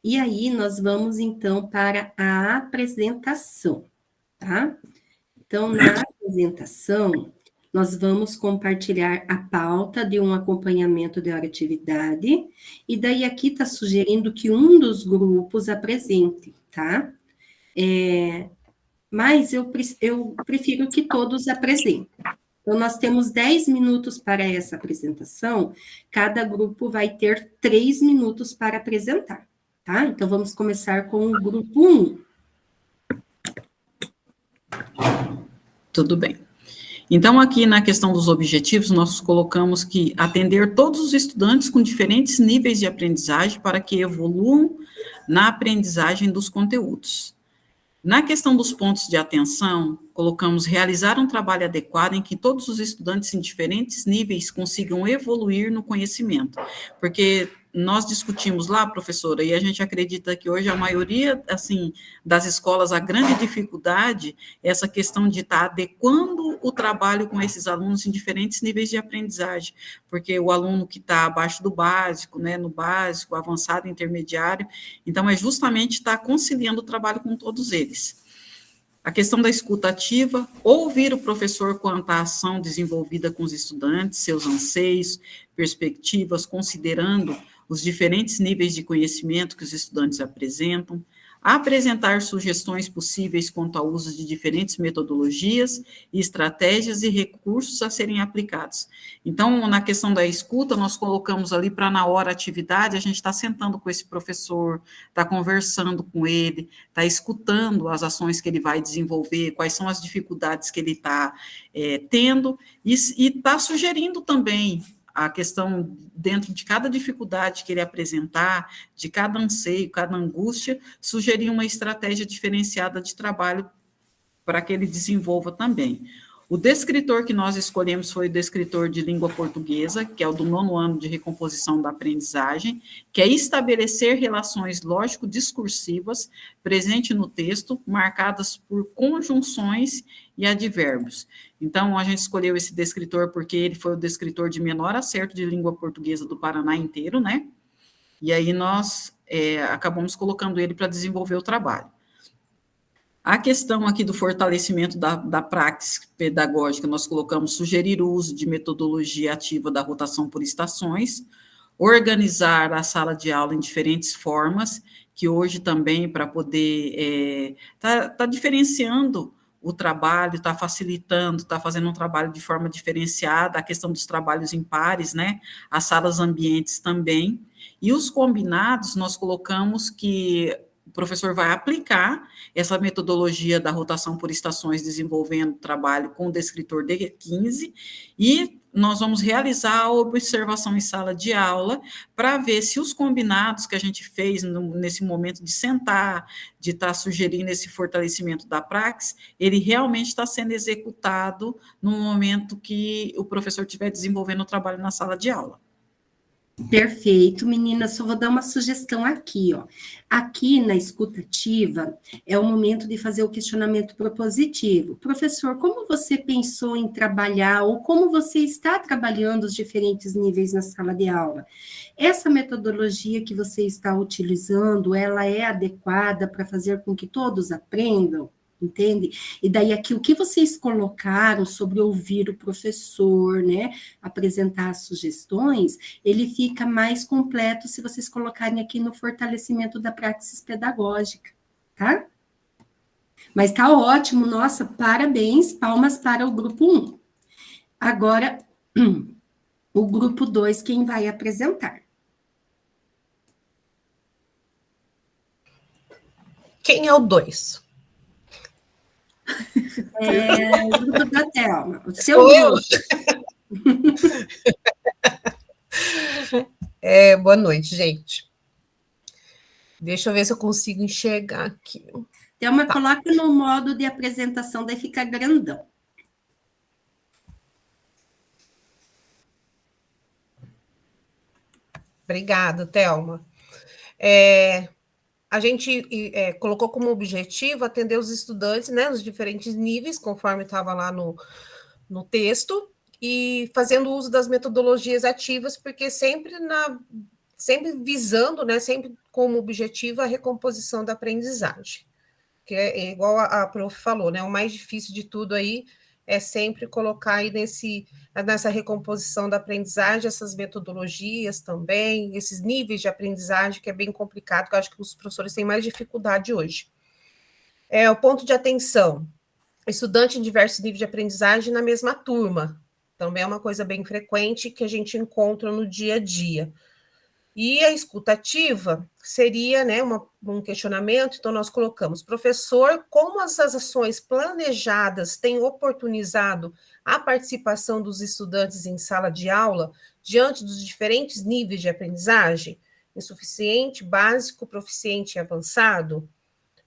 E aí, nós vamos, então, para a apresentação, tá? Então, na apresentação, nós vamos compartilhar a pauta de um acompanhamento de hora-atividade, e daí aqui está sugerindo que um dos grupos apresente, tá? Mas eu prefiro que todos apresentem. Então, nós temos 10 minutos para essa apresentação, cada grupo vai ter 3 minutos para apresentar, tá? Então, vamos começar com o grupo 1. Tudo bem. Então, aqui na questão dos objetivos, nós colocamos que atender todos os estudantes com diferentes níveis de aprendizagem para que evoluam na aprendizagem dos conteúdos. Na questão dos pontos de atenção, colocamos realizar um trabalho adequado em que todos os estudantes em diferentes níveis consigam evoluir no conhecimento, porque nós discutimos lá, professora, e a gente acredita que hoje a maioria, assim, das escolas, a grande dificuldade é essa questão de estar adequando o trabalho com esses alunos em diferentes níveis de aprendizagem, porque o aluno que está abaixo do básico, né, no básico, avançado, intermediário, então é justamente estar conciliando o trabalho com todos eles. A questão da escuta ativa, ouvir o professor quanto à ação desenvolvida com os estudantes, seus anseios, perspectivas, considerando os diferentes níveis de conhecimento que os estudantes apresentam, apresentar sugestões possíveis quanto ao uso de diferentes metodologias e estratégias e recursos a serem aplicados. Então, na questão da escuta, nós colocamos ali para na hora atividade, a gente está sentando com esse professor, está conversando com ele, está escutando as ações que ele vai desenvolver, quais são as dificuldades que ele está tendo, e está sugerindo também a questão dentro de cada dificuldade que ele apresentar, de cada anseio, cada angústia, sugerir uma estratégia diferenciada de trabalho para que ele desenvolva também. O descritor que nós escolhemos foi o descritor de língua portuguesa, que é o do 9º ano de recomposição da aprendizagem, que é estabelecer relações lógico-discursivas presentes no texto, marcadas por conjunções e advérbios. Então, a gente escolheu esse descritor porque ele foi o descritor de menor acerto de língua portuguesa do Paraná inteiro, né? E aí nós acabamos colocando ele para desenvolver o trabalho. A questão aqui do fortalecimento da praxis pedagógica, nós colocamos sugerir o uso de metodologia ativa da rotação por estações, organizar a sala de aula em diferentes formas, que hoje também, para poder, tá diferenciando o trabalho, está facilitando, está fazendo um trabalho de forma diferenciada, a questão dos trabalhos em pares, né, as salas ambientes também, e os combinados, nós colocamos que o professor vai aplicar essa metodologia da rotação por estações, desenvolvendo trabalho com o descritor D15, e nós vamos realizar a observação em sala de aula para ver se os combinados que a gente fez nesse momento de sentar, de estar sugerindo esse fortalecimento da praxis, ele realmente está sendo executado no momento que o professor estiver desenvolvendo o trabalho na sala de aula. Perfeito, meninas, só vou dar uma sugestão aqui, ó. Aqui na escuta ativa é o momento de fazer o questionamento propositivo. Professor, como você pensou em trabalhar ou como você está trabalhando os diferentes níveis na sala de aula? Essa metodologia que você está utilizando, ela é adequada para fazer com que todos aprendam? Entende? E daí aqui o que vocês colocaram sobre ouvir o professor, né, apresentar sugestões, ele fica mais completo se vocês colocarem aqui no fortalecimento da praxis pedagógica, tá? Mas tá ótimo, nossa, parabéns, palmas para o grupo 1. Agora, o grupo 2, quem vai apresentar? Quem é o 2? Grupo da Thelma. O seu grupo. Boa noite, gente. Deixa eu ver se eu consigo enxergar aqui. Thelma, coloca no modo de apresentação, daí fica grandão. Obrigada, Thelma. A gente colocou como objetivo atender os estudantes, né, nos diferentes níveis, conforme estava lá no texto, e fazendo uso das metodologias ativas, porque sempre visando, né, sempre como objetivo a recomposição da aprendizagem, que é igual a prof falou, né, o mais difícil de tudo aí é sempre colocar aí nessa recomposição da aprendizagem, essas metodologias também, esses níveis de aprendizagem, que é bem complicado, que eu acho que os professores têm mais dificuldade hoje. O ponto de atenção, estudante em diversos níveis de aprendizagem na mesma turma, também é uma coisa bem frequente que a gente encontra no dia a dia. E a escuta ativa seria, né, um questionamento, então nós colocamos, professor, como as ações planejadas têm oportunizado a participação dos estudantes em sala de aula diante dos diferentes níveis de aprendizagem? Insuficiente, básico, proficiente e avançado?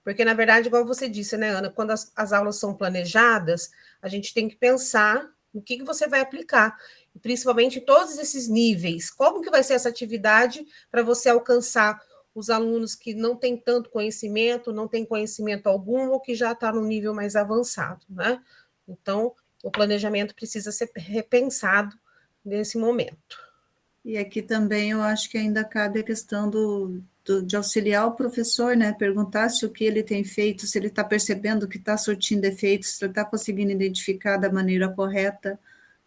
Porque, na verdade, igual você disse, né, Ana, quando as aulas são planejadas, a gente tem que pensar no que você vai aplicar, principalmente em todos esses níveis. Como que vai ser essa atividade para você alcançar os alunos que não têm tanto conhecimento, não têm conhecimento algum, ou que já está no nível mais avançado, né? Então, o planejamento precisa ser repensado nesse momento. E aqui também eu acho que ainda cabe a questão de auxiliar o professor, né? Perguntar se o que ele tem feito, se ele está percebendo que está surtindo efeitos, se ele está conseguindo identificar da maneira correta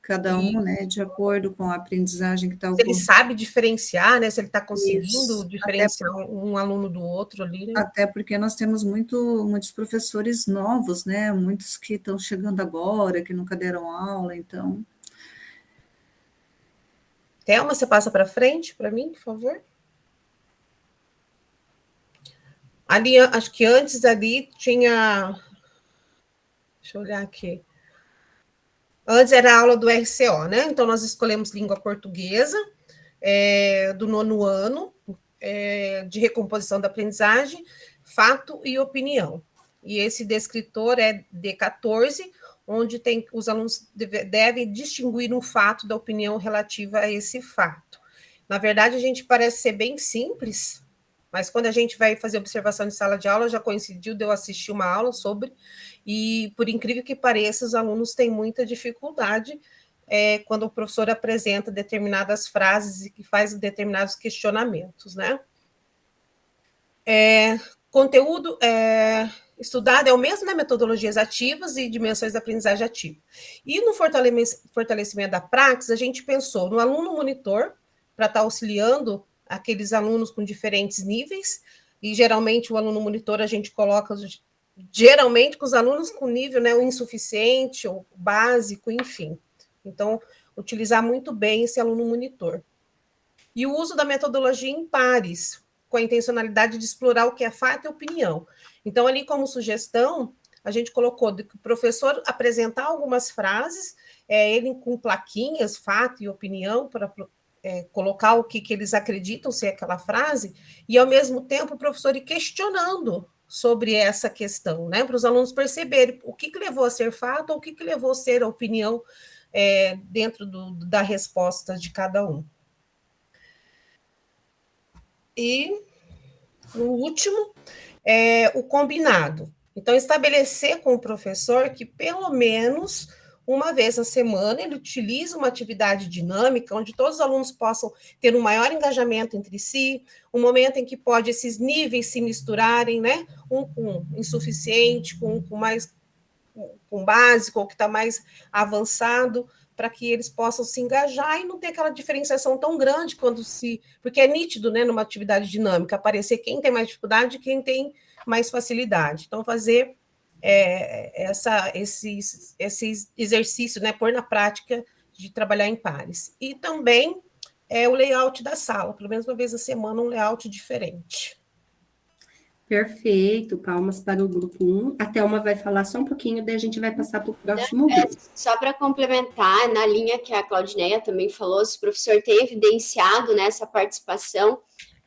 cada um, né? De acordo com a aprendizagem que está ocorrendo. Se ele sabe diferenciar, né? Se ele está conseguindo diferenciar um aluno do outro ali, né? Até porque nós temos muitos professores novos, né? Muitos que estão chegando agora, que nunca deram aula, então... Thelma, você passa para frente para mim, por favor? Ali, acho que antes ali tinha... Deixa eu olhar aqui. Antes era a aula do RCO, né? Então, nós escolhemos língua portuguesa, do 9º ano, de recomposição da aprendizagem, fato e opinião. E esse descritor é D14, onde os alunos devem distinguir um fato da opinião relativa a esse fato. Na verdade, a gente parece ser bem simples, mas quando a gente vai fazer observação de sala de aula, já coincidiu de eu assistir uma aula sobre, e por incrível que pareça, os alunos têm muita dificuldade quando o professor apresenta determinadas frases e que faz determinados questionamentos, né? Conteúdo estudado é o mesmo, né? Metodologias ativas e dimensões da aprendizagem ativa. E no fortalecimento da praxis, a gente pensou no aluno monitor, para estar auxiliando aqueles alunos com diferentes níveis, e geralmente o aluno monitor a gente coloca, geralmente com os alunos com nível, né, o insuficiente, ou básico, enfim. Então, utilizar muito bem esse aluno monitor. E o uso da metodologia em pares, com a intencionalidade de explorar o que é fato e opinião. Então, ali como sugestão, a gente colocou de que o professor apresentar algumas frases, ele com plaquinhas, fato e opinião, para colocar o que eles acreditam ser aquela frase, e, ao mesmo tempo, o professor ir questionando sobre essa questão, né, para os alunos perceberem o que levou a ser fato ou o que levou a ser a opinião dentro da resposta de cada um. E, no último, o combinado. Então, estabelecer com o professor que, pelo menos, uma vez na semana, ele utiliza uma atividade dinâmica, onde todos os alunos possam ter um maior engajamento entre si, um momento em que pode esses níveis se misturarem, né? Um com insuficiente, com básico, ou que está mais avançado, para que eles possam se engajar e não ter aquela diferenciação tão grande porque é nítido, né, numa atividade dinâmica, aparecer quem tem mais dificuldade e quem tem mais facilidade. Então, fazer esse exercício, né, pôr na prática de trabalhar em pares. E também o layout da sala, pelo menos uma vez na semana, um layout diferente. Perfeito, palmas para o grupo 1. A Thelma vai falar só um pouquinho, daí a gente vai passar para o próximo grupo. Só para complementar, na linha que a Claudineia também falou, se o professor tem evidenciado nessa participação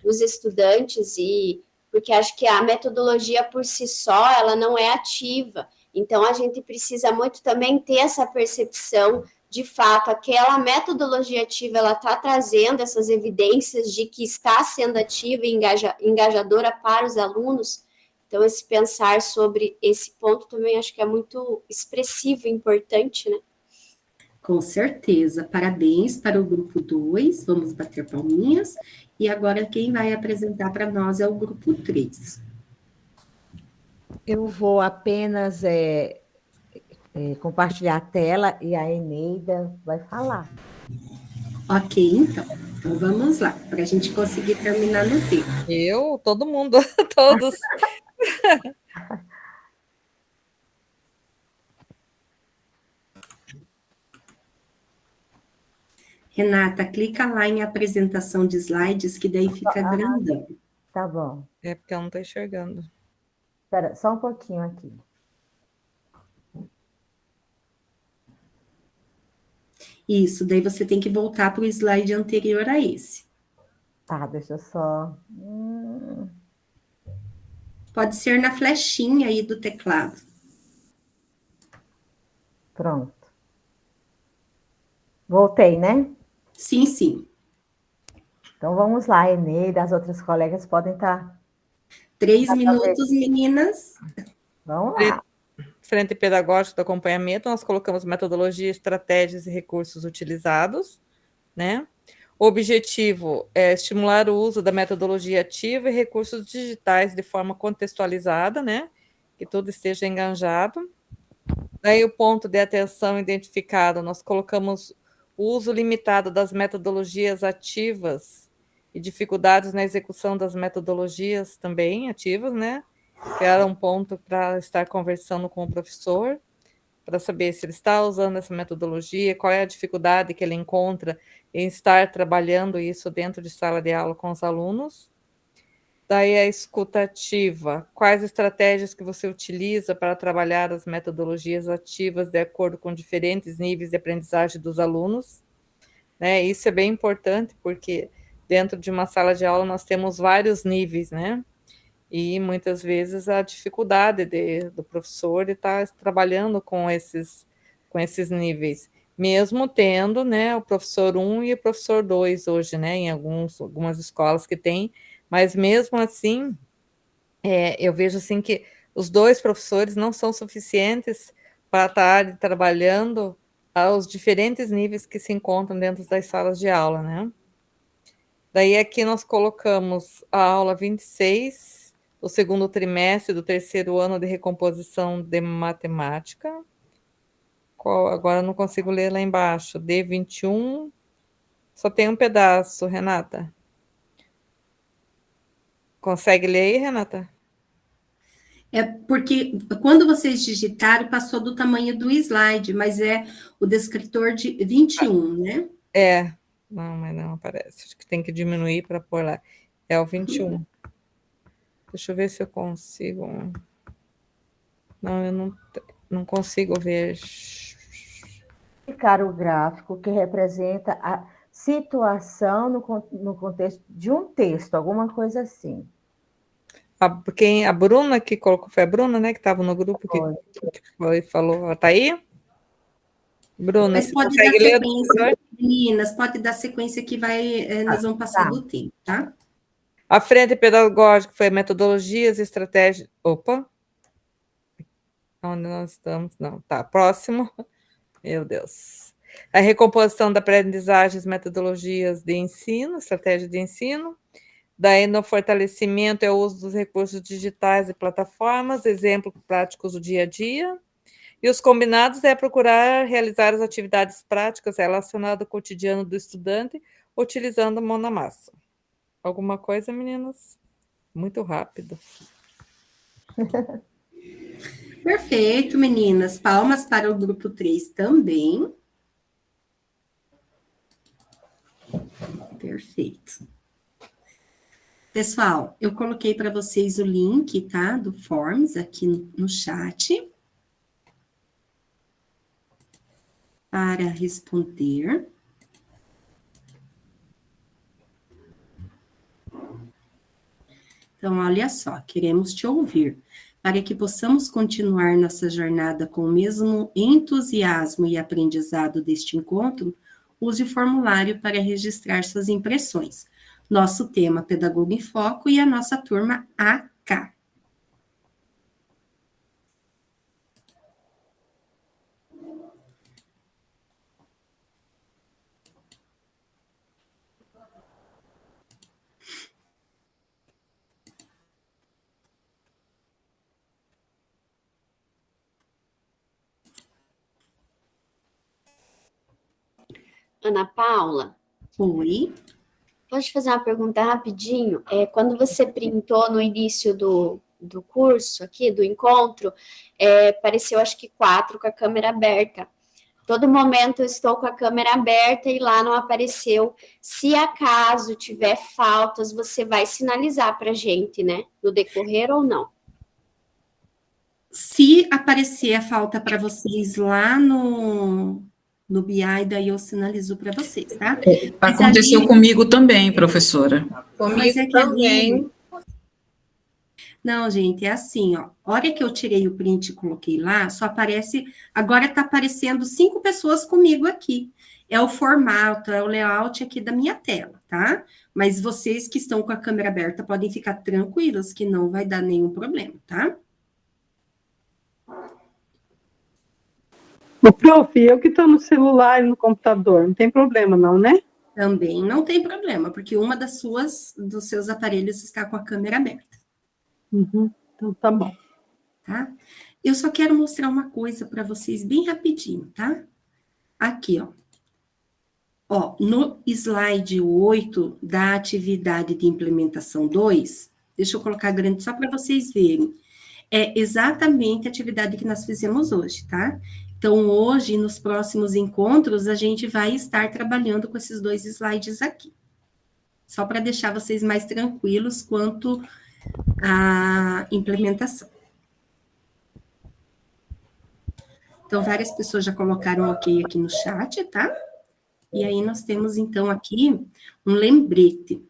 dos estudantes, porque acho que a metodologia por si só, ela não é ativa. Então, a gente precisa muito também ter essa percepção, de fato, aquela metodologia ativa, ela está trazendo essas evidências de que está sendo ativa e engajadora para os alunos. Então, esse pensar sobre esse ponto também acho que é muito expressivo e importante, né? Com certeza. Parabéns para o grupo 2. Vamos bater palminhas. E agora quem vai apresentar para nós é o grupo 3. Eu vou apenas compartilhar a tela e a Eneida vai falar. Ok, então. Então vamos lá, para a gente conseguir terminar no tempo. Todo mundo, todos. Renata, clica lá em apresentação de slides, que daí fica grandão. Tá bom. É porque eu não estou enxergando. Espera, só um pouquinho aqui. Isso, daí você tem que voltar para o slide anterior a esse. Tá, deixa eu só... Pode ser na flechinha aí do teclado. Pronto. Voltei, né? Sim, sim. Então vamos lá, Eneida, as outras colegas podem estar... 3 minutos, meninas. Vamos lá. Frente pedagógica do acompanhamento, nós colocamos metodologia, estratégias e recursos utilizados, né? O objetivo é estimular o uso da metodologia ativa e recursos digitais de forma contextualizada, né? Que tudo esteja engajado. Daí o ponto de atenção identificado, nós colocamos o uso limitado das metodologias ativas e dificuldades na execução das metodologias também ativas, né? Que era um ponto para estar conversando com o professor, para saber se ele está usando essa metodologia, qual é a dificuldade que ele encontra em estar trabalhando isso dentro de sala de aula com os alunos. Daí a escuta ativa, quais estratégias que você utiliza para trabalhar as metodologias ativas de acordo com diferentes níveis de aprendizagem dos alunos, né? Isso é bem importante, porque dentro de uma sala de aula nós temos vários níveis, né? E muitas vezes a dificuldade do professor de estar trabalhando com esses níveis, mesmo tendo, né, o professor 1 e o professor 2 hoje, né, em algumas escolas que tem, mas mesmo assim, eu vejo assim que os 2 professores não são suficientes para estar trabalhando aos diferentes níveis que se encontram dentro das salas de aula, né? Daí aqui nós colocamos a aula 26, o segundo trimestre do 3º ano de recomposição de matemática. Agora não consigo ler lá embaixo. D21, só tem um pedaço, Renata. Consegue ler aí, Renata? É porque quando vocês digitaram, passou do tamanho do slide, mas é o descritor de 21, né? Não, mas não aparece. Acho que tem que diminuir para pôr lá. É o 21. Deixa eu ver se eu consigo. Não, eu não consigo ver. Explicar o gráfico que representa a situação no contexto de um texto, alguma coisa assim. A Bruna que colocou, foi a Bruna, né, que estava no grupo que falou, ela está aí? Bruna, mas você pode dar consegue ler? Sequência, meninas, pode dar sequência que nós vamos passar do tempo, tá? A frente pedagógica foi metodologias, estratégias... Opa! Onde nós estamos? Não, tá, próximo. Meu Deus. A recomposição da aprendizagem, metodologias de ensino, estratégia de ensino. Daí, no fortalecimento, é o uso dos recursos digitais e plataformas, exemplos práticos do dia a dia. E os combinados é procurar realizar as atividades práticas relacionadas ao cotidiano do estudante, utilizando a mão na massa. Alguma coisa, meninas? Muito rápido. Perfeito, meninas. Palmas para o grupo 3 também. Perfeito. Pessoal, eu coloquei para vocês o link, tá, do Forms aqui no chat para responder. Então, olha só, queremos te ouvir. Para que possamos continuar nossa jornada com o mesmo entusiasmo e aprendizado deste encontro, use o formulário para registrar suas impressões. Nosso tema Pedagogo em Foco e a nossa turma AK. Ana Paula? Oi? Posso te fazer uma pergunta rapidinho? Quando você printou no início do curso aqui, do encontro, apareceu acho que 4 com a câmera aberta. Todo momento eu estou com a câmera aberta e lá não apareceu. Se acaso tiver faltas, você vai sinalizar para a gente, né? No decorrer ou não? Se aparecer a falta para vocês lá no BI, daí eu sinalizo para vocês, tá? Aconteceu comigo também, professora. Comigo também. Não, gente, é assim, ó. A hora que eu tirei o print e coloquei lá, só aparece... Agora tá aparecendo 5 pessoas comigo aqui. É o formato, é o layout aqui da minha tela, tá? Mas vocês que estão com a câmera aberta podem ficar tranquilos que não vai dar nenhum problema, tá? O prof, eu que estou no celular e no computador, não tem problema não, né? Também não tem problema, porque uma dos seus aparelhos está com a câmera aberta. Uhum, então tá bom. Tá? Eu só quero mostrar uma coisa para vocês bem rapidinho, tá? Aqui, ó. Ó, no slide 8 da atividade de implementação 2, deixa eu colocar grande só para vocês verem. É exatamente a atividade que nós fizemos hoje, tá? Então, hoje, nos próximos encontros, a gente vai estar trabalhando com esses 2 slides aqui. Só para deixar vocês mais tranquilos quanto à implementação. Então, várias pessoas já colocaram ok aqui no chat, tá? E aí, nós temos, então, aqui um lembrete.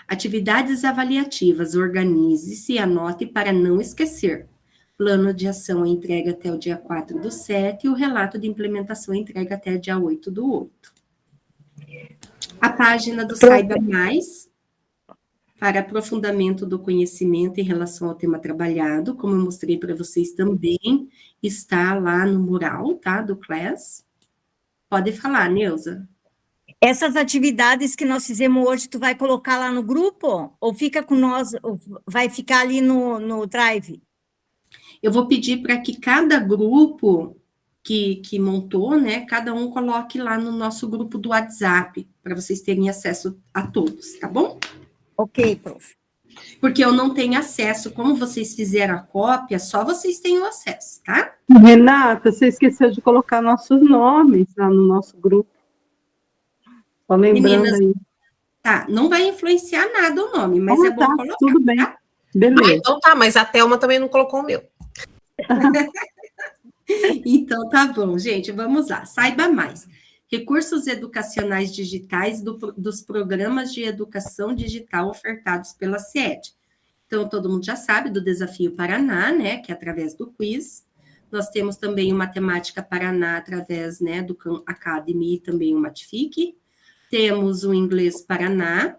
Atividades avaliativas, organize-se e anote para não esquecer. Plano de ação é entregue até o dia 4/7 e o relato de implementação é entregue até o dia 8/8. A página do Saiba Mais, para aprofundamento do conhecimento em relação ao tema trabalhado, como eu mostrei para vocês também, está lá no mural, tá, do Class. Pode falar, Neuza. Essas atividades que nós fizemos hoje, tu vai colocar lá no grupo? Ou fica com nós, ou vai ficar ali no Drive? Eu vou pedir para que cada grupo que montou, né, cada um coloque lá no nosso grupo do WhatsApp, para vocês terem acesso a todos, tá bom? Ok, prof. Porque eu não tenho acesso, como vocês fizeram a cópia, só vocês têm o acesso, tá? Renata, você esqueceu de colocar nossos nomes lá no nosso grupo. Só lembrando. Meninas, aí. Tá, não vai influenciar nada o nome, mas é bom colocar. Tudo bem, tá? Beleza. Então tá, mas a Thelma também não colocou o meu. Então tá bom, gente, vamos lá. Saiba mais. Recursos educacionais digitais dos programas de educação digital ofertados pela CIED. Então, todo mundo já sabe do Desafio Paraná, né, que é através do quiz. Nós temos também o Matemática Paraná através, né, do Khan Academy e também o Matific. Temos o Inglês Paraná,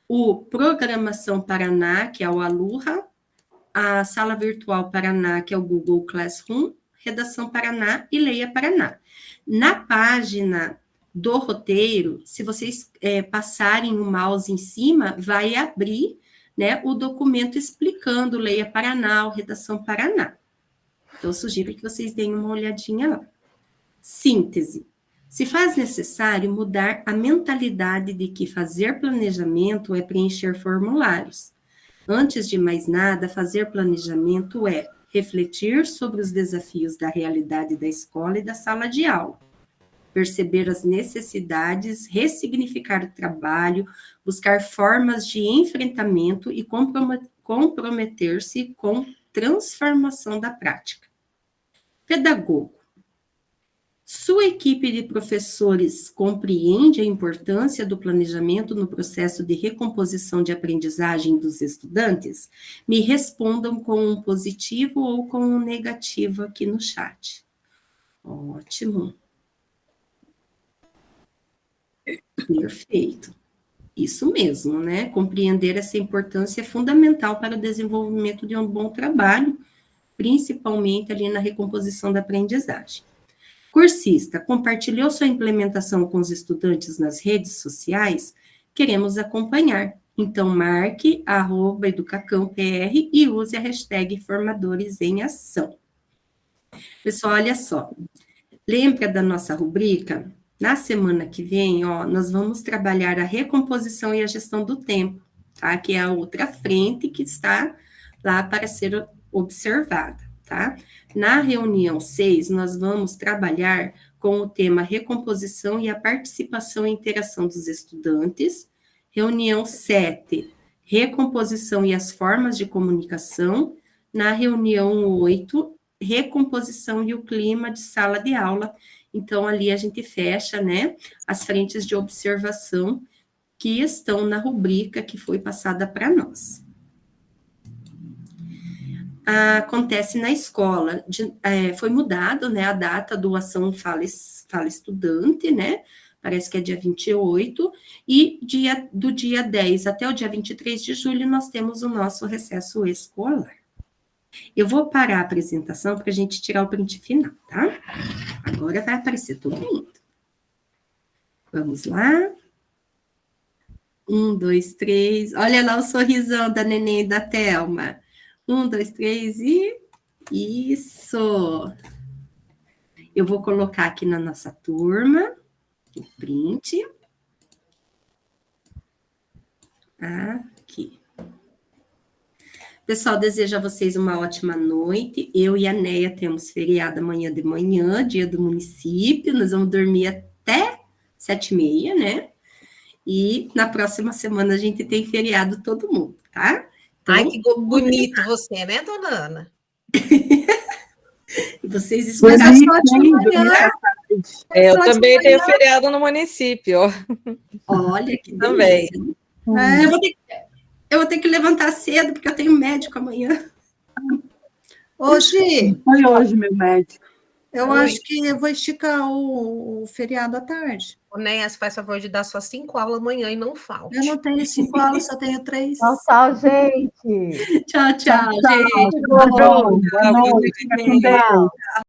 o Programação Paraná, que é o Aluha, a Sala Virtual Paraná, que é o Google Classroom, Redação Paraná e Leia Paraná. Na página do roteiro, se vocês passarem o mouse em cima, vai abrir, né, o documento explicando Leia Paraná ou Redação Paraná. Então, eu sugiro que vocês deem uma olhadinha lá. Síntese. Se faz necessário mudar a mentalidade de que fazer planejamento é preencher formulários. Antes de mais nada, fazer planejamento é refletir sobre os desafios da realidade da escola e da sala de aula. perceber as necessidades, ressignificar o trabalho, buscar formas de enfrentamento e comprometer-se com transformação da prática. Pedagogo. Sua equipe de professores compreende a importância do planejamento no processo de recomposição de aprendizagem dos estudantes? Me respondam com um positivo ou com um negativo aqui no chat. Ótimo. Perfeito. Isso mesmo, né? Compreender essa importância é fundamental para o desenvolvimento de um bom trabalho, principalmente ali na recomposição da aprendizagem. Cursista, compartilhou sua implementação com os estudantes nas redes sociais? Queremos acompanhar. Então, marque @educacãopr e use a hashtag Formadores em Ação. Pessoal, olha só. Lembra da nossa rubrica? Na semana que vem, nós vamos trabalhar a recomposição e a gestão do tempo, tá? Que é a outra frente que está lá para ser observada, tá? Na reunião 6, nós vamos trabalhar com o tema recomposição e a participação e interação dos estudantes. Reunião 7, recomposição e as formas de comunicação. Na reunião 8, recomposição e o clima de sala de aula. Então, ali a gente fecha, né, as frentes de observação que estão na rubrica que foi passada para nós. Acontece na escola, foi mudado, né, a data do Ação Fala Estudante, né, parece que é dia 28, e do dia 10 até o dia 23 de julho, nós temos o nosso recesso escolar. Eu vou parar a apresentação para a gente tirar o print final, tá? Agora vai aparecer todo mundo. Vamos lá. 1, 2, 3. Olha lá o sorrisão da Neném e da Thelma. 1, 2, 3 e... Isso! Eu vou colocar aqui na nossa turma o print. Aqui. Pessoal, desejo a vocês uma ótima noite. Eu e a Neia temos feriado amanhã de manhã, dia do município. Nós vamos dormir até 7h30, né? E na próxima semana a gente tem feriado todo mundo, tá? Então, ai, que bonito você, né, dona Ana? E vocês escolheram só de manhã. Eu também tenho feriado no município. Olha, que também. Eu vou ter que levantar cedo, porque eu tenho médico amanhã. Hoje. Foi hoje, meu médico. Eu acho que eu vou esticar o feriado à tarde. O Néas, faz favor de dar só 5 aulas amanhã e não falte. Eu não tenho 5 aulas, só tenho 3. Tchau, gente. Tchau, gente. Tchau.